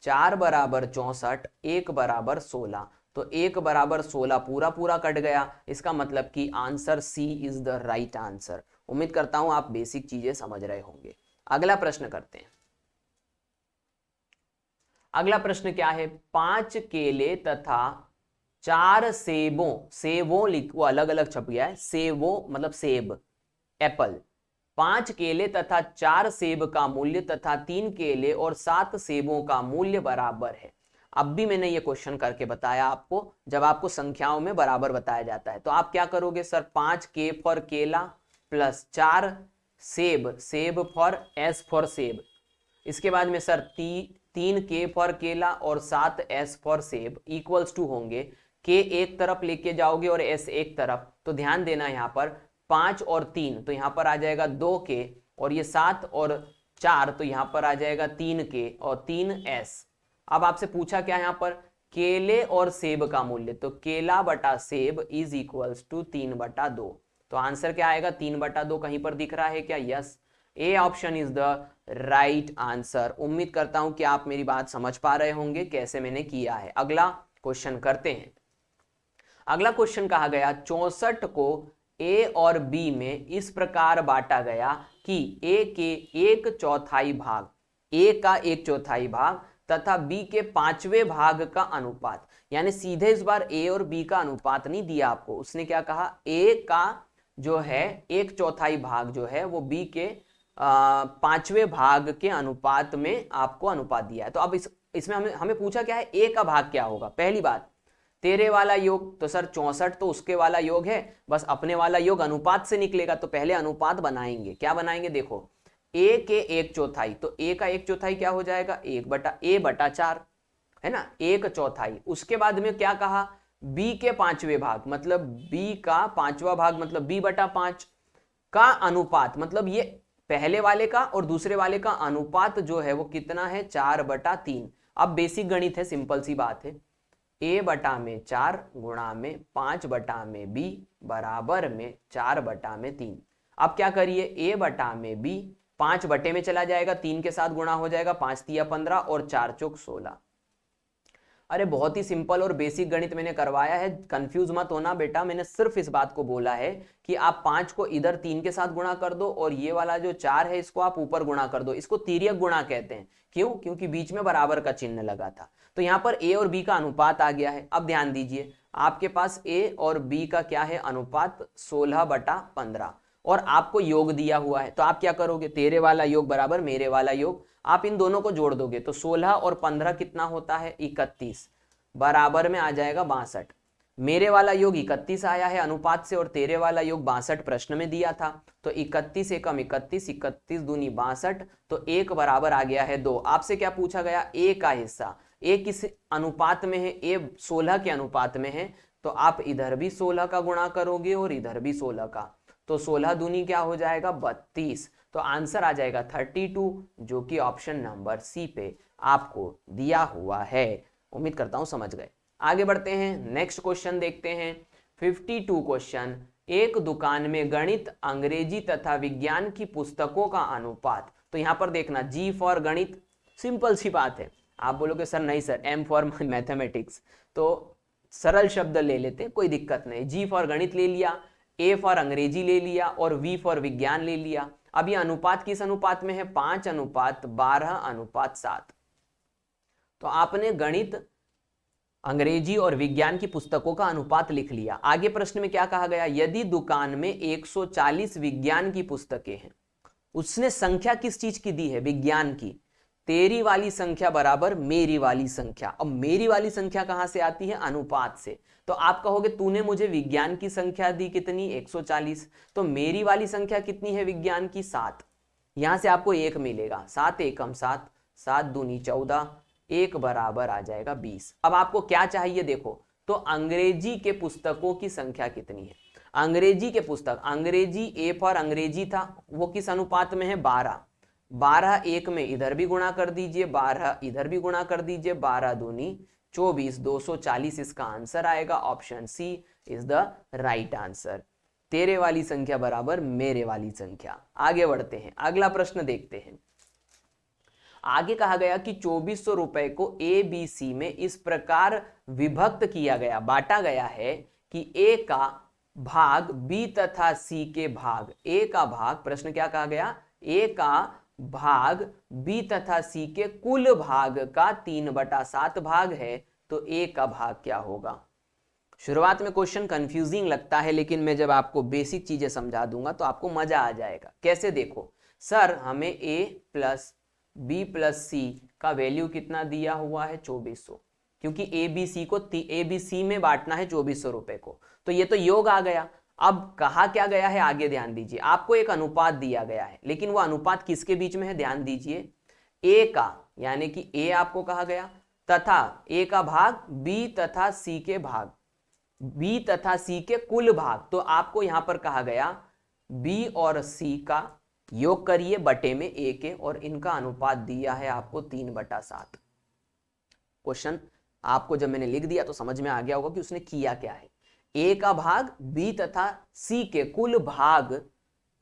4 बराबर 64, 1 बराबर 16, तो 1 बराबर 16 पूरा पूरा कट गया। इसका मतलब कि answer C is the right answer. उम्मीद करता हूं आप बेसिक चीजें समझ रहे होंगे। अगला प्रश्न करते हैं। अगला प्रश्न क्या है? 5 केले तथा 4 सेबों, सेबों वो अलग अलग छप गया है, सेबों मतलब सेब, एप्पल। 5 केले तथा 4 सेब का मूल्य तथा 3 केले और 7 सेबों का मूल्य बराबर है। अब भी मैंने ये क्वेश्चन करके बताया आपको, जब आपको संख्याओं में बराबर बताया जाता है तो आप क्या करोगे? सर 5 के फॉर केला प्लस 4 सेब, सेब फॉर एस फॉर सेब, इसके बाद में सर 3 के फॉर केला और 7 एस फॉर सेब इक्वल्स टू होंगे, के एक तरफ लेके जाओगे और एस एक तरफ, तो ध्यान देना यहाँ पर 5 और 3 तो यहाँ पर आ जाएगा 2 के, और ये 7 और 4 तो यहाँ पर आ जाएगा 3 के और 3 एस। अब आपसे पूछा क्या यहाँ पर? केले और सेब का मूल्य, तो केला बटा सेब इज इक्वल्स टू 3/2, तो आंसर क्या आएगा? 3/2 कहीं पर दिख रहा है क्या? Yes, A option is the right answer. उम्मीद करता हूं कि आप मेरी बात समझ पा रहे होंगे कैसे मैंने किया है। अगला क्वेश्चन करते हैं। अगला क्वेश्चन कहा गया 64 को ए और बी में इस प्रकार बांटा गया कि ए के 1/4 भाग, ए का 1/4 भाग तथा बी के 5वें भाग का अनुपात, यानी सीधे इस बार ए और बी का अनुपात नहीं दिया आपको, उसने क्या कहा? ए का जो है 1/4 भाग जो है वो बी के 5वें भाग के अनुपात में आपको अनुपात दिया है। तो अब इसमें हमें पूछा क्या है? ए का भाग क्या होगा? पहली बात तेरे वाला योग, तो सर 64 तो उसके वाला योग है, बस अपने वाला योग अनुपात से निकलेगा, तो पहले अनुपात बनाएंगे। क्या बनाएंगे? देखो ए के 1/4, तो ए का 1/4 क्या हो जाएगा? 1/4 है ना, 1/4। उसके बाद में क्या कहा? बी के 5वें भाग, मतलब बी का 5वां भाग, मतलब b/5 का अनुपात, मतलब ये पहले वाले का और दूसरे वाले का अनुपात जो है वो कितना है? 4/3। अब बेसिक गणित है, सिंपल सी बात है, a/4 गुणा में 5/b बराबर में 4/3। अब क्या करिए? a/b 5 बटे में चला जाएगा, 3 के साथ गुणा हो जाएगा, 5 तिया 15 और 4 चौक 16। अरे बहुत ही सिंपल और बेसिक गणित मैंने करवाया है, कंफ्यूज मत होना बेटा। मैंने सिर्फ इस बात को बोला है कि आप 5 को इधर 3 के साथ गुणा कर दो, और ये वाला जो 4 है इसको आप ऊपर गुणा कर दो। इसको तिर्यक गुणा कहते हैं। क्यों? क्योंकि बीच में बराबर का चिन्ह लगा था। तो यहाँ पर ए और बी का अनुपात आ गया है। अब ध्यान दीजिए, आपके पास ए और बी का क्या है? अनुपात 16/15, और आपको योग दिया हुआ है, तो आप क्या करोगे? तेरे वाला योग बराबर मेरे वाला योग, आप इन दोनों को जोड़ दोगे तो 16 और 15 कितना होता है? 31, बराबर में आ जाएगा 62। मेरे वाला योग 31 आया है अनुपात से, और तेरे वाला योग 62 प्रश्न में दिया था, तो 31 एकम 31, 31 दूनी 62, तो 1 बराबर आ गया है 2। आपसे क्या पूछा गया? ए का हिस्सा। ए किस अनुपात में है? ए 16 के अनुपात में है, तो आप इधर भी 16 का गुणा करोगे और इधर भी 16 का, तो 16 दूनी क्या हो जाएगा? 32। तो आंसर आ जाएगा 32, जो कि ऑप्शन नंबर सी पे आपको दिया हुआ है। उम्मीद करता हूं समझ गए। आगे बढ़ते हैं, नेक्स्ट क्वेश्चन देखते हैं। 52 क्वेश्चन, एक दुकान में गणित, अंग्रेजी तथा विज्ञान की पुस्तकों का अनुपात। तो यहां पर देखना, जी फॉर गणित, सिंपल सी बात है। आप बोलोगे सर नहीं सर, एम फॉर मैथमेटिक्स, तो सरल शब्द ले लेते, कोई दिक्कत नहीं। जी फॉर गणित ले लिया, ए फॉर अंग्रेजी ले लिया और वी फॉर विज्ञान ले लिया। अब ये अनुपात किस अनुपात में है? 5:12:7। तो आपने गणित, अंग्रेजी और विज्ञान की पुस्तकों का अनुपात लिख लिया। आगे प्रश्न में क्या कहा गया? यदि दुकान में 140 विज्ञान की पुस्तकें हैं, उसने संख्या किस चीज की दी है? विज्ञान की। तेरी वाली संख्या बराबर मेरी वाली संख्या। अब मेरी वाली संख्या कहां से आती है? अनुपात से। तो आप कहोगे तूने मुझे विज्ञान की संख्या दी कितनी? 140। तो मेरी वाली संख्या कितनी है विज्ञान की? 7। यहां से आपको 1 मिलेगा। 7 एकम 7, 7 दूनी 14, 1 बराबर आ जाएगा 20। अब आपको क्या चाहिए देखो, तो अंग्रेजी के पुस्तकों की संख्या कितनी है? अंग्रेजी के पुस्तक, अंग्रेजी ए फॉर अंग्रेजी था, वो किस अनुपात में है? 12। 12 1 में इधर भी गुणा कर दीजिए, 12 इधर भी गुणा कर दीजिए, 12 दूनी 24, 240 इसका आंसर आएगा। Option C is the right answer. तेरे वाली संख्या बराबर मेरे वाली संख्या। आगे बढ़ते हैं, अगला प्रश्न देखते हैं। आगे कहा गया कि 2400 रुपए को ए बी सी में इस प्रकार विभक्त किया गया, बांटा गया है कि ए का भाग बी तथा सी के भाग, ए का भाग, प्रश्न क्या कहा गया? ए का भाग बी तथा सी के कुल भाग का 3/7 भाग है, तो ए का भाग क्या होगा? शुरुआत में क्वेश्चन कंफ्यूजिंग लगता है, लेकिन मैं जब आपको बेसिक चीजें समझा दूंगा तो आपको मजा आ जाएगा। कैसे? देखो सर, हमें ए प्लस बी प्लस सी का वैल्यू कितना दिया हुआ है? 2400, क्योंकि ए बी सी को ए बी सी में बांटना है 2400 रुपए को। तो ये तो योग आ गया। अब कहा क्या गया है? आगे ध्यान दीजिए, आपको एक अनुपात दिया गया है, लेकिन वो अनुपात किसके बीच में है? ध्यान दीजिए, ए का, यानी कि ए आपको कहा गया, तथा ए का भाग बी तथा सी के भाग, बी तथा सी के कुल भाग। तो आपको यहां पर कहा गया बी और सी का योग करिए बटे में ए के, और इनका अनुपात दिया है आपको 3/7। क्वेश्चन आपको जब मैंने लिख दिया तो समझ में आ गया होगा कि उसने किया क्या है। ए का भाग बी तथा सी के कुल भाग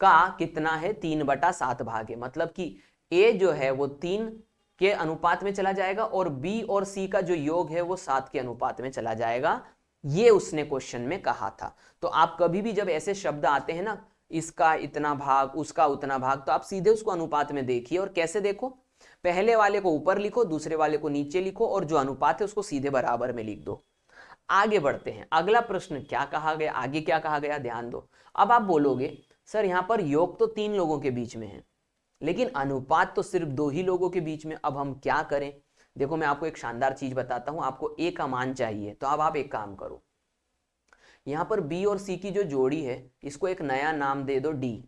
का कितना है? 3/7 भाग है। मतलब कि ए जो है वो 3 के अनुपात में चला जाएगा, और बी और सी का जो योग है वो 7 के अनुपात में चला जाएगा। ये उसने क्वेश्चन में कहा था। तो आप कभी भी जब ऐसे शब्द आते हैं ना, इसका इतना भाग, उसका उतना भाग, तो आप सीधे उसको अनुपात में देखिए। और कैसे देखो? पहले वाले को ऊपर लिखो, दूसरे वाले को नीचे लिखो, और जो अनुपात है उसको सीधे बराबर में लिख दो। आगे बढ़ते हैं, अगला प्रश्न क्या कहा गया? आगे क्या कहा गया? ध्यान दो। अब आप बोलोगे सर यहां पर योग तो 3 लोगों के बीच में है, लेकिन अनुपात तो सिर्फ 2 ही लोगों के बीच में। अब हम क्या करें? देखो मैं आपको एक शानदार चीज बताता हूं। आपको ए का मान चाहिए, तो अब आप एक काम करो, यहां पर बी और सी की जो जोड़ी है इसको एक नया नाम दे दो डी।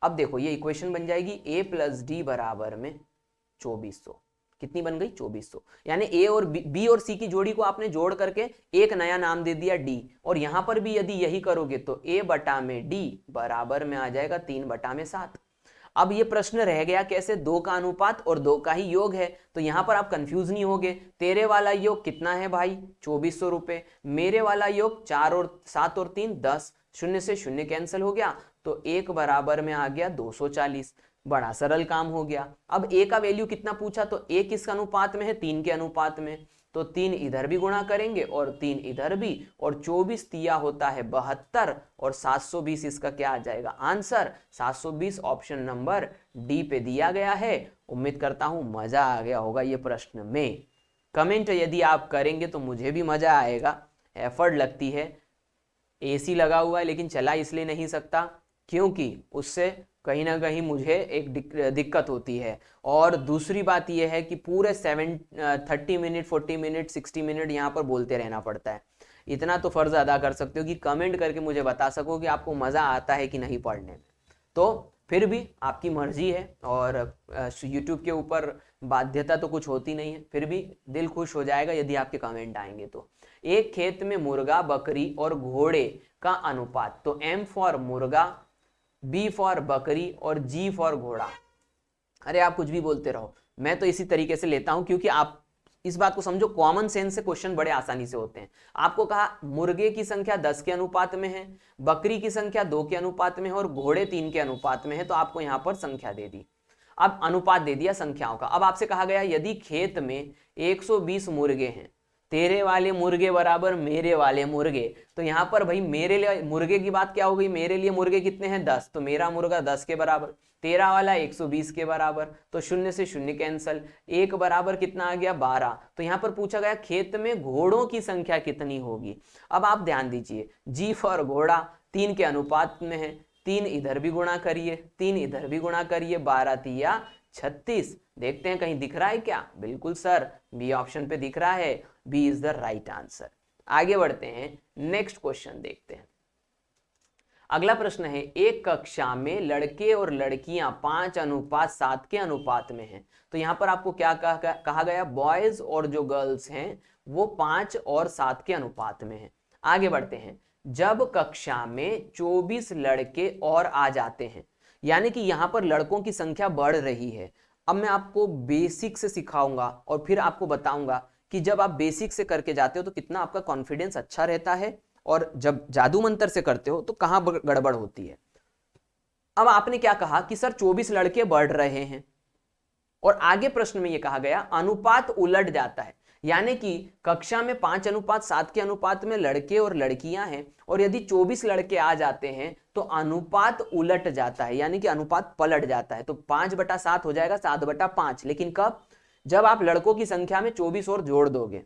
अब देखो ये इक्वेशन बन जाएगी ए प्लस डी बराबर में 2400। कितनी बन गई? 2400। यानी ए और बी और सी की जोड़ी को आपने जोड़ करके एक नया नाम दे दिया डी। और यहां पर भी यदि यही करोगे तो ए बटा में डी बराबर में आ जाएगा 3/7। अब ये प्रश्न रह गया कैसे? 2 का अनुपात और 2 का ही योग है। तो यहां पर आप कंफ्यूज नहीं होगे। तेरे वाला योग कितना है भाई? 2400 रुपए। मेरे वाला योग 4 और 7 और 3 10, शून्य से शून्य कैंसिल हो गया, तो 1 बराबर में आ गया 240। बड़ा सरल काम हो गया। अब ए का वैल्यू कितना पूछा, तो ए किस अनुपात में है? 3 के अनुपात में। तो 3 इधर भी गुणा करेंगे और 3 इधर भी, और 24 तिया होता है 72, और 720 इसका क्या आ जाएगा आंसर? 720 ऑप्शन नंबर डी पे दिया गया है। उम्मीद करता हूं मजा आ गया होगा ये प्रश्न में। कमेंट यदि आप करेंगे तो मुझे भी मजा आएगा। एफर्ट लगती है, एसी लगा हुआ है लेकिन चला इसलिए नहीं सकता क्योंकि उससे कहीं ना कहीं मुझे एक दिक्कत होती है। और दूसरी बात यह है कि पूरे 30 मिनट 40 मिनट 60 मिनट यहाँ पर बोलते रहना पड़ता है। इतना तो फर्ज अदा कर सकते हो कि कमेंट करके मुझे बता सको कि आपको मज़ा आता है कि नहीं पढ़ने में। तो फिर भी आपकी मर्जी है, और यूट्यूब के ऊपर बाध्यता तो कुछ होती नहीं है, फिर भी दिल खुश हो जाएगा यदि आपके कमेंट आएंगे। तो एक खेत में मुर्गा, बकरी और घोड़े का अनुपात, तो M फॉर मुर्गा, B फॉर बकरी और G फॉर घोड़ा। अरे आप कुछ भी बोलते रहो, मैं तो इसी तरीके से लेता हूं क्योंकि आप इस बात को समझो, कॉमन सेंस से क्वेश्चन बड़े आसानी से होते हैं। आपको कहा मुर्गे की संख्या 10 के अनुपात में है, बकरी की संख्या 2 के अनुपात में है और घोड़े 3 के अनुपात में है, तो आपको यहां पर संख्या दे दी। अब अनुपात दे दिया संख्याओं का। अब आपसे कहा गया यदि खेत में 120 मुर्गे हैं तेरे वाले मुर्गे बराबर मेरे वाले मुर्गे। तो यहाँ पर भाई मेरे लिए मुर्गे की बात क्या हो गई, मेरे लिए मुर्गे कितने हैं 10, तो मेरा मुर्गा 10 के बराबर, तेरा वाला 120 के बराबर, तो शून्य से शून्य कैंसल, एक बराबर कितना आ गया 12। तो यहाँ पर पूछा गया खेत में घोड़ों की संख्या कितनी होगी। अब आप ध्यान दीजिए, जी फॉर घोड़ा 3 के अनुपात में है, 3 इधर भी गुणा करिए, 3 इधर भी गुणा करिए, 12 तिया 36। देखते हैं कहीं दिख रहा है क्या, बिल्कुल सर बी ऑप्शन पे दिख रहा है, B is the right answer. आगे बढ़ते हैं, नेक्स्ट क्वेश्चन देखते हैं। अगला प्रश्न है, एक कक्षा में लड़के और लड़कियां 5:7 के अनुपात में हैं। तो यहां पर आपको क्या कहा गया, बॉयज और जो गर्ल्स हैं वो 5 और 7 के अनुपात में हैं। आगे बढ़ते हैं, जब कक्षा में 24 लड़के और आ जाते हैं, यानी कि यहां पर लड़कों की संख्या बढ़ रही है। अब मैं आपको बेसिक से सिखाऊंगा और फिर आपको बताऊंगा कि जब आप बेसिक से करके जाते हो तो कितना आपका कॉन्फिडेंस अच्छा रहता है, और जब जादू मंत्र से करते हो तो कहां गड़बड़ होती है। अब आपने क्या कहा कि सर 24 लड़के बढ़ रहे हैं, और आगे प्रश्न में यह कहा गया अनुपात उलट जाता है, यानी कि कक्षा में 5:7 के अनुपात में लड़के और लड़कियां हैं, और यदि 24 लड़के आ जाते हैं तो अनुपात उलट जाता है, यानी कि अनुपात पलट जाता है। तो 5/7 हो जाएगा 7/5, लेकिन कब, जब आप लड़कों की संख्या में 24 और जोड़ दोगे।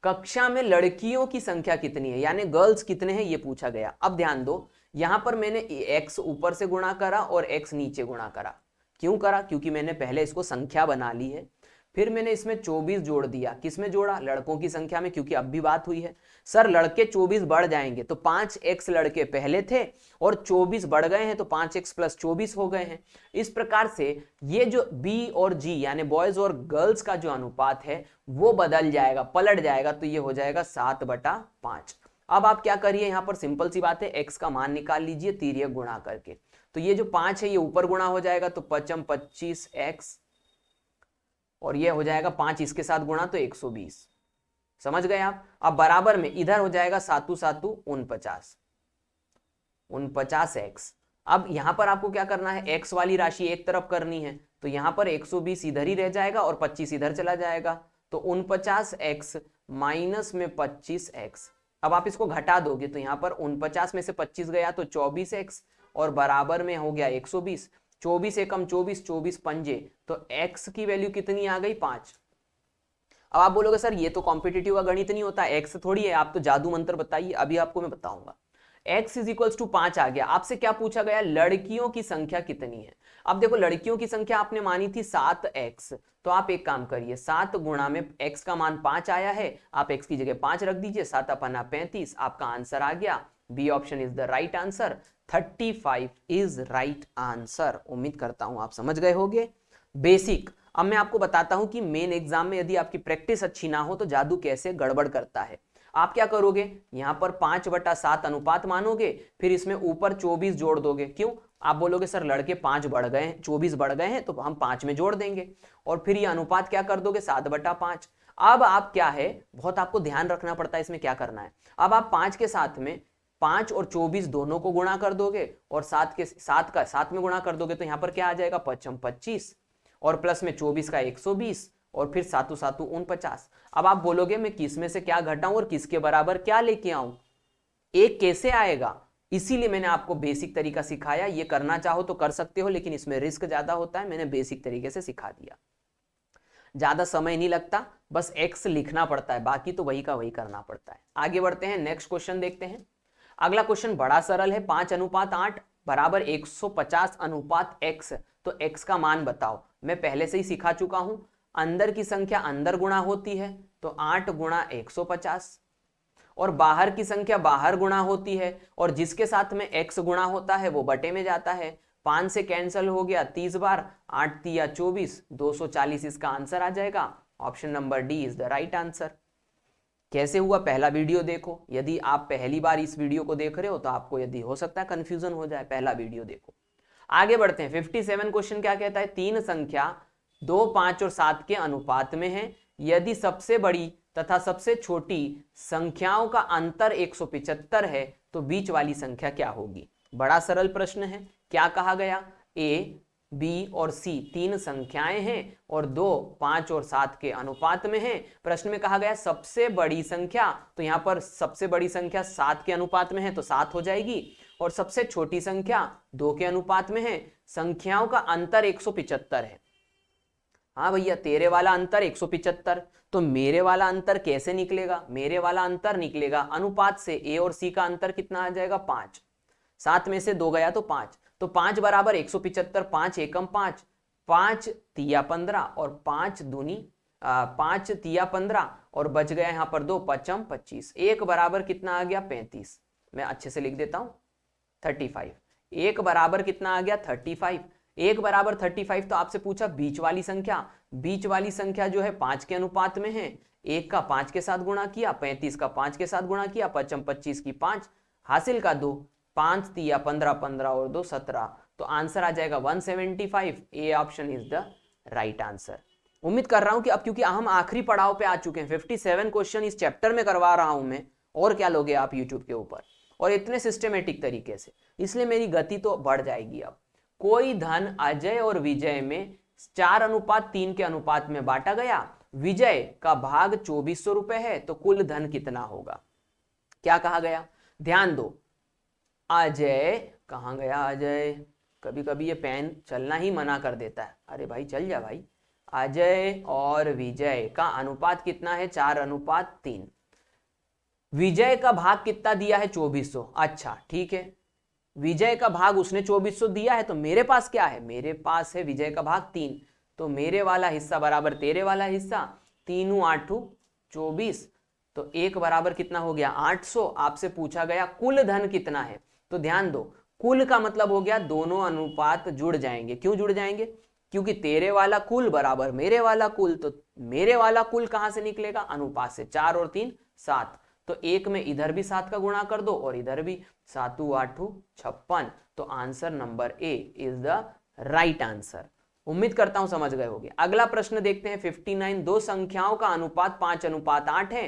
कक्षा में लड़कियों की संख्या कितनी है, यानी गर्ल्स कितने हैं, ये पूछा गया। अब ध्यान दो, यहां पर मैंने x ऊपर से गुणा करा और x नीचे गुणा करा। क्यों करा, क्योंकि मैंने पहले इसको संख्या बना ली है। फिर मैंने इसमें 24 जोड़ दिया, किसमें जोड़ा, लड़कों की संख्या में, क्योंकि अब भी बात हुई है सर लड़के 24 बढ़ जाएंगे, तो 5x लड़के पहले थे और 24 बढ़ गए हैं, तो 5x + 24 हो गए हैं। इस प्रकार से ये जो b और g यानी बॉयज और गर्ल्स का जो अनुपात है वो बदल जाएगा, पलट जाएगा, तो ये हो जाएगा 7/5। अब आप क्या करिए, यहां पर सिंपल सी बात है, x का मान निकाल लीजिए तिर्यक गुणा करके। तो ये जो 5 है ये ऊपर गुणा हो जाएगा, तो 5 × 25x, और ये हो जाएगा 5 इसके साथ गुणा तो 120। समझ गए आप। अब बराबर में इधर हो जाएगा 7 × 7 = 49x। अब यहां पर आपको क्या करना है, x वाली राशि एक तरफ करनी है, तो यहां पर 120 इधर ही रह जाएगा और 25 इधर चला जाएगा, तो 49x माइनस में 25x। अब आप इसको घटा दोगे तो यहां पर 49 में से 25 गया तो 24x, और बराबर में हो गया 120। 24 एकम 24, 24 पंजे, तो x की वैल्यू कितनी आ गई 5। अब आप बोलोगे सर ये तो कॉम्पिटिटिव का गणित नहीं होता, x थोड़ी है, आप तो जादू मंत्र बताइए। अभी आपको मैं बताऊंगा। x = 5 आ गया। आपसे क्या पूछा गया, लड़कियों की संख्या कितनी है। अब देखो लड़कियों की संख्या आपने मानी थी 7x, तो आप एक काम करिए, 7 गुणा में x का मान 5 आया है, आप x की जगह 5 रख दीजिए, 7 × 35, आपका आंसर आ गया। B option is the right answer, 35 is right answer. उम्मीद करता हूं आप समझ गए होंगे बेसिक। अब मैं आपको बताता हूं कि मेन एग्जाम में यदि आपकी प्रैक्टिस अच्छी ना हो तो जादू कैसे गड़बड़ करता है। आप क्या करोगे, यहां पर 5/7 अनुपात मानोगे, फिर इसमें ऊपर 24 जोड़ दोगे। क्यों, आप बोलोगे सर लड़के 5 बढ़ गए हैं, 24 बढ़ गए हैं, तो हम 5 में जोड़ देंगे, और फिर ये अनुपात क्या कर दोगे 7/5। अब आप क्या है, बहुत आपको ध्यान रखना पड़ता है इसमें क्या करना है। अब आप 5 के साथ में 5 और 24 दोनों को गुणा कर दोगे, और 7 का 7 में गुणा कर दोगे, तो यहां पर क्या आ जाएगा 5 × 25, और प्लस में 24 का 120, और फिर 7 × 7 = 49। अब आप बोलोगे मैं किस में से क्या घटाऊं और किसके बराबर क्या लेके आऊं, एक कैसे आएगा। इसीलिए मैंने आपको बेसिक तरीका सिखाया। ये करना चाहो तो कर सकते हो, लेकिन इसमें रिस्क ज्यादा होता है, मैंने बेसिक तरीके से सिखा दिया। ज्यादा समय नहीं लगता, बस x लिखना पड़ता है, बाकी तो वही का वही करना पड़ता है। आगे बढ़ते हैं, नेक्स्ट क्वेश्चन देखते हैं। अगला क्वेश्चन बड़ा सरल है, 5:8 बराबर 150:x, तो x का मान बताओ। मैं पहले से ही सिखा चुका हूं, अंदर की संख्या अंदर गुणा होती है, तो 8 × 150, और बाहर की संख्या बाहर गुणा होती है, और जिसके साथ में x गुणा होता है वो बटे में जाता है। 5 से कैंसिल हो गया 30 बार, 8 × 24, 240 इसका आंसर आ जाएगा। Option number D is the right answer. कैसे हुआ, पहला वीडियो देखो। यदि आप पहली बार इस वीडियो को देख रहे हो तो आपको यदि हो सकता है कंफ्यूजन हो जाए, पहला वीडियो देखो। आगे बढ़ते हैं, 57 क्वेश्चन क्या कहता है, तीन संख्या 2, 5 और 7 के अनुपात में है, यदि सबसे बड़ी तथा सबसे छोटी संख्याओं का अंतर 175 है तो बीच वाली संख्या क्या होगी। बड़ा सरल प्रश्न है। क्या कहा गया, ए बी और सी तीन संख्याएं हैं और दो 5 और 7 के अनुपात में हैं। प्रश्न में कहा गया सबसे बड़ी संख्या, तो यहाँ पर सबसे बड़ी संख्या 7 के अनुपात में है तो 7 हो जाएगी, और सबसे छोटी संख्या 2 के अनुपात में है। संख्याओं का अंतर 175 है। हाँ भैया, तेरे वाला अंतर 175, तो मेरे वाला अंतर कैसे निकलेगा? मेरे वाला अंतर निकलेगा अनुपात से। ए और सी का अंतर कितना आ जाएगा? 5। 7 में से 2 गया तो 5, तो 5 बराबर 175, 5 एकम 5, 5 तिया 15 और 5 दूनी 5 तिया 15 और बच गया यहाँ पर 2 पचम 25। 1 बराबर कितना आ गया? 35। मैं अच्छे से लिख देता हूँ 35। 1 बराबर कितना आ गया? 35। 1 बराबर 35। तो आपसे पूछा बीच वाली संख्या, बीच वाली संख्या जो है 5 के अनुपात में है। 1 का 5 के साथ गुणा किया, 35 का 5 के साथ गुणा किया, पचम 25 की 5, हासिल का 2, 5 तिया 15, 15 और 2 17। तो आंसर आ जाएगा 175। A option is the right answer. उम्मीद कर रहा हूं कि अब क्योंकि हम आखिरी पड़ाव पे आ चुके हैं, 57 क्वेश्चन इस चैप्टर में करवा रहा हूं मैं, और क्या लोगे आप यूट्यूब के ऊपर, और इतने सिस्टमेटिक तरीके से, इसलिए मेरी गति तो बढ़ जाएगी। अब कोई धन अजय और विजय में 4:3 के अनुपात में बांटा गया। विजय का भाग 2400 रुपए है, तो कुल धन कितना होगा? क्या कहा गया? ध्यान दो, अजय कहां गया? अजय, कभी कभी ये पेन चलना ही मना कर देता है। अरे भाई चल जा भाई। अजय और विजय का अनुपात कितना है? 4:3। विजय का भाग कितना दिया है? 2400। अच्छा ठीक है, विजय का भाग उसने 2400 दिया है, तो मेरे पास क्या है? मेरे पास है विजय का भाग 3, तो मेरे वाला हिस्सा बराबर तेरे वाला हिस्सा, 3 8 24, तो 1 बराबर कितना हो गया? 800। आपसे पूछा गया कुल धन कितना है, तो ध्यान दो, कुल का मतलब हो गया दोनों अनुपात जुड़ जाएंगे। क्यों जुड़ जाएंगे? क्योंकि तेरे वाला कुल बराबर मेरे वाला कुल, तो मेरे वाला कुल कहां से निकलेगा? अनुपात से। 4 और 3 7, तो 1 में इधर भी 7 का गुणा कर दो और इधर भी, 7 8 56। तो answer number A is the right answer. उम्मीद करता हूं समझ गए होंगे। अगला प्रश्न देखते हैं 59। दो संख्याओं का अनुपात 5:8 है।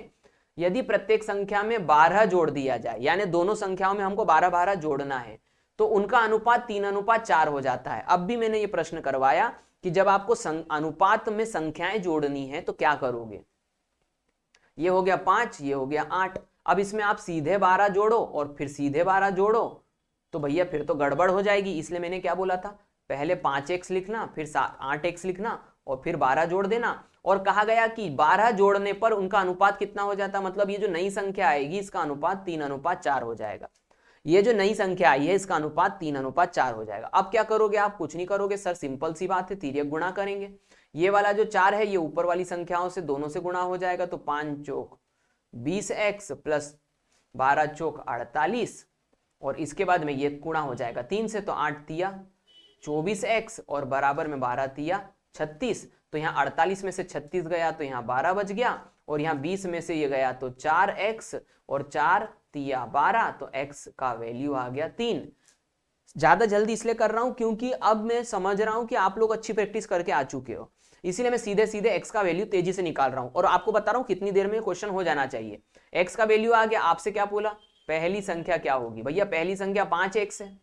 यदि प्रत्येक संख्या में 12 जोड़ दिया जाए, यानी दोनों संख्याओं में हमको 12-12 जोड़ना है, तो उनका अनुपात 3:4 हो जाता है। अब भी मैंने ये प्रश्न करवाया कि जब आपको अनुपात में संख्याएं जोड़नी है तो क्या करोगे? ये हो गया 5, ये हो गया 8। अब इसमें आप सीधे 12 जोड़ो और फिर सीधे 12 जोड़ो, तो भैया फिर तो गड़बड़ हो जाएगी। इसलिए मैंने क्या बोला था? पहले 5x लिखना, फिर 8x लिखना और फिर 12 जोड़ देना। और कहा गया कि 12 जोड़ने पर उनका अनुपात कितना हो जाता? मतलब ये जो नई संख्या आएगी इसका अनुपात 3:4 हो जाएगा। ये जो नई संख्या आई है इसका अनुपात 3:4 हो जाएगा। अब क्या करोगे आप? कुछ नहीं करोगे सर, सिंपल सी बात है, तिर्यक गुणा करेंगे। ये वाला जो 4 है ये ऊपर वाली संख्याओं से दोनों से गुणा हो जाएगा, तो 5 चौक 20x प्लस 12 चौक 48, और इसके बाद में ये गुणा हो जाएगा 3 से, तो 8 तिया 24x और बराबर में 12 तिया 36। तो यहाँ 48 में से 36 गया तो यहाँ 12 बच गया, और यहाँ 20 में से ये गया तो 4x और 4 तिया 12, तो x का वैल्यू आ गया 3। ज्यादा जल्दी इसलिए कर रहा हूं क्योंकि अब मैं समझ रहा हूं कि आप लोग अच्छी प्रैक्टिस करके आ चुके हो, इसीलिए मैं सीधे सीधे x का वैल्यू तेजी से निकाल रहा हूं और आपको बता रहा हूं कितनी देर में क्वेश्चन हो जाना चाहिए। x का वैल्यू आ गया। आपसे क्या बोला? पहली संख्या क्या होगी? भैया पहली संख्या 5x है,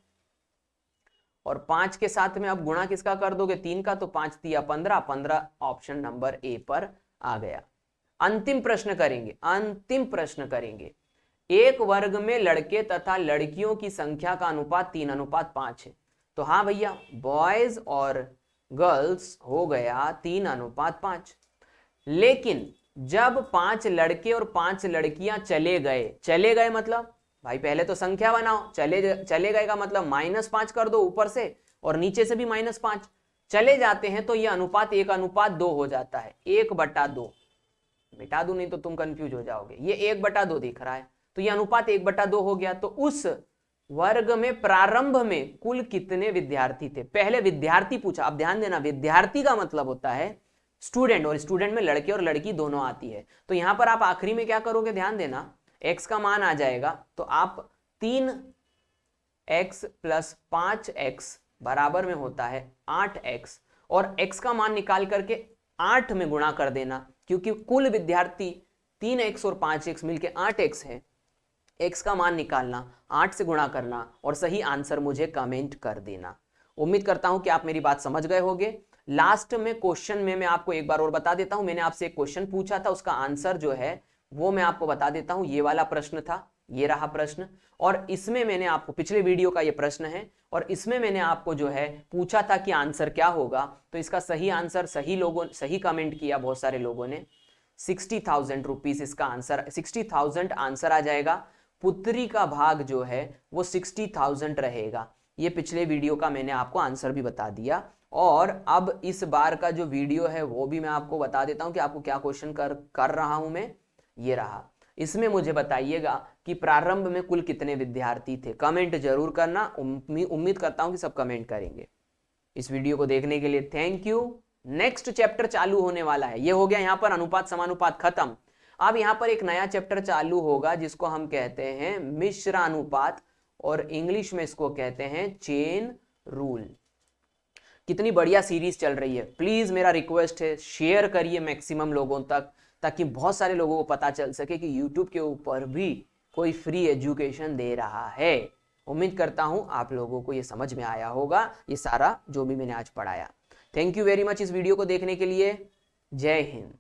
और 5 के साथ में अब गुणा किसका कर दोगे? 3 का, तो 5 तिया 15, 15 ऑप्शन नंबर ए पर आ गया। अंतिम प्रश्न करेंगे, अंतिम प्रश्न करेंगे। एक वर्ग में लड़के तथा लड़कियों की संख्या का अनुपात 3:5 है। तो हाँ भैया, बॉयज और गर्ल्स हो गया 3:5। लेकिन जब 5 लड़के और 5 लड़कियां चले गए मतलब भाई पहले तो संख्या बनाओ। चले गए का मतलब -5 कर दो ऊपर से और नीचे से भी -5। चले जाते हैं तो यह अनुपात 1:2 हो जाता है। 1/2 मिटा दो, नहीं तो तुम कंफ्यूज हो जाओगे। ये 1/2 दिख रहा है, तो ये अनुपात 1/2 हो गया। तो उस वर्ग में प्रारंभ में कुल कितने विद्यार्थी थे? पहले विद्यार्थी पूछा। अब ध्यान देना, विद्यार्थी का मतलब होता है स्टूडेंट, और स्टूडेंट में लड़के और लड़की दोनों आती है। तो यहां पर आप आखिरी में क्या करोगे? ध्यान देना, x का मान आ जाएगा, तो आप 3x प्लस 5x बराबर में होता है 8x, और x का मान निकाल करके 8 में गुणा कर देना, क्योंकि कुल विद्यार्थी 3x और 5x मिलके 8x है। x का मान निकालना, 8 से गुणा करना और सही आंसर मुझे कमेंट कर देना। उम्मीद करता हूं कि आप मेरी बात समझ गए होंगे। लास्ट में क्वेश्चन में मैं आपको एक बार और बता देता हूं, मैंने आपसे एक क्वेश्चन पूछा था, उसका आंसर जो है वो मैं आपको बता देता हूं। ये वाला प्रश्न था, ये रहा प्रश्न, और इसमें मैंने आपको, पिछले वीडियो का ये प्रश्न है, और इसमें मैंने आपको जो है पूछा था कि आंसर क्या होगा। तो इसका सही आंसर, सही कमेंट किया बहुत सारे लोगों ने, 60,000 रुपीज इसका आंसर, 60,000 आंसर आ जाएगा। पुत्री का भाग जो है वो 60,000 रहेगा। ये पिछले वीडियो का मैंने आपको आंसर भी बता दिया। और अब इस बार का जो वीडियो है वो भी मैं आपको बता देता हूं कि आपको क्या क्वेश्चन कर रहा हूं मैं। ये रहा, इसमें मुझे बताइएगा कि प्रारंभ में कुल कितने विद्यार्थी थे। कमेंट जरूर करना, उम्मीद करता हूं कि सब कमेंट करेंगे। इस वीडियो को देखने के लिए थैंक यू। नेक्स्ट चैप्टर चालू होने वाला है। ये हो गया यहां पर अनुपात समानुपात खत्म। अब यहां पर एक नया चैप्टर चालू होगा जिसको हम कहते हैं मिश्रानुपात, और इंग्लिश में इसको कहते हैं चेन रूल। कितनी बढ़िया सीरीज चल रही है। प्लीज मेरा रिक्वेस्ट है, शेयर करिए मैक्सिमम लोगों तक, ताकि बहुत सारे लोगों को पता चल सके कि यूट्यूब के ऊपर भी कोई फ्री एजुकेशन दे रहा है। उम्मीद करता हूं आप लोगों को ये समझ में आया होगा, ये सारा जो भी मैंने आज पढ़ाया। थैंक यू वेरी मच इस वीडियो को देखने के लिए। जय हिंद।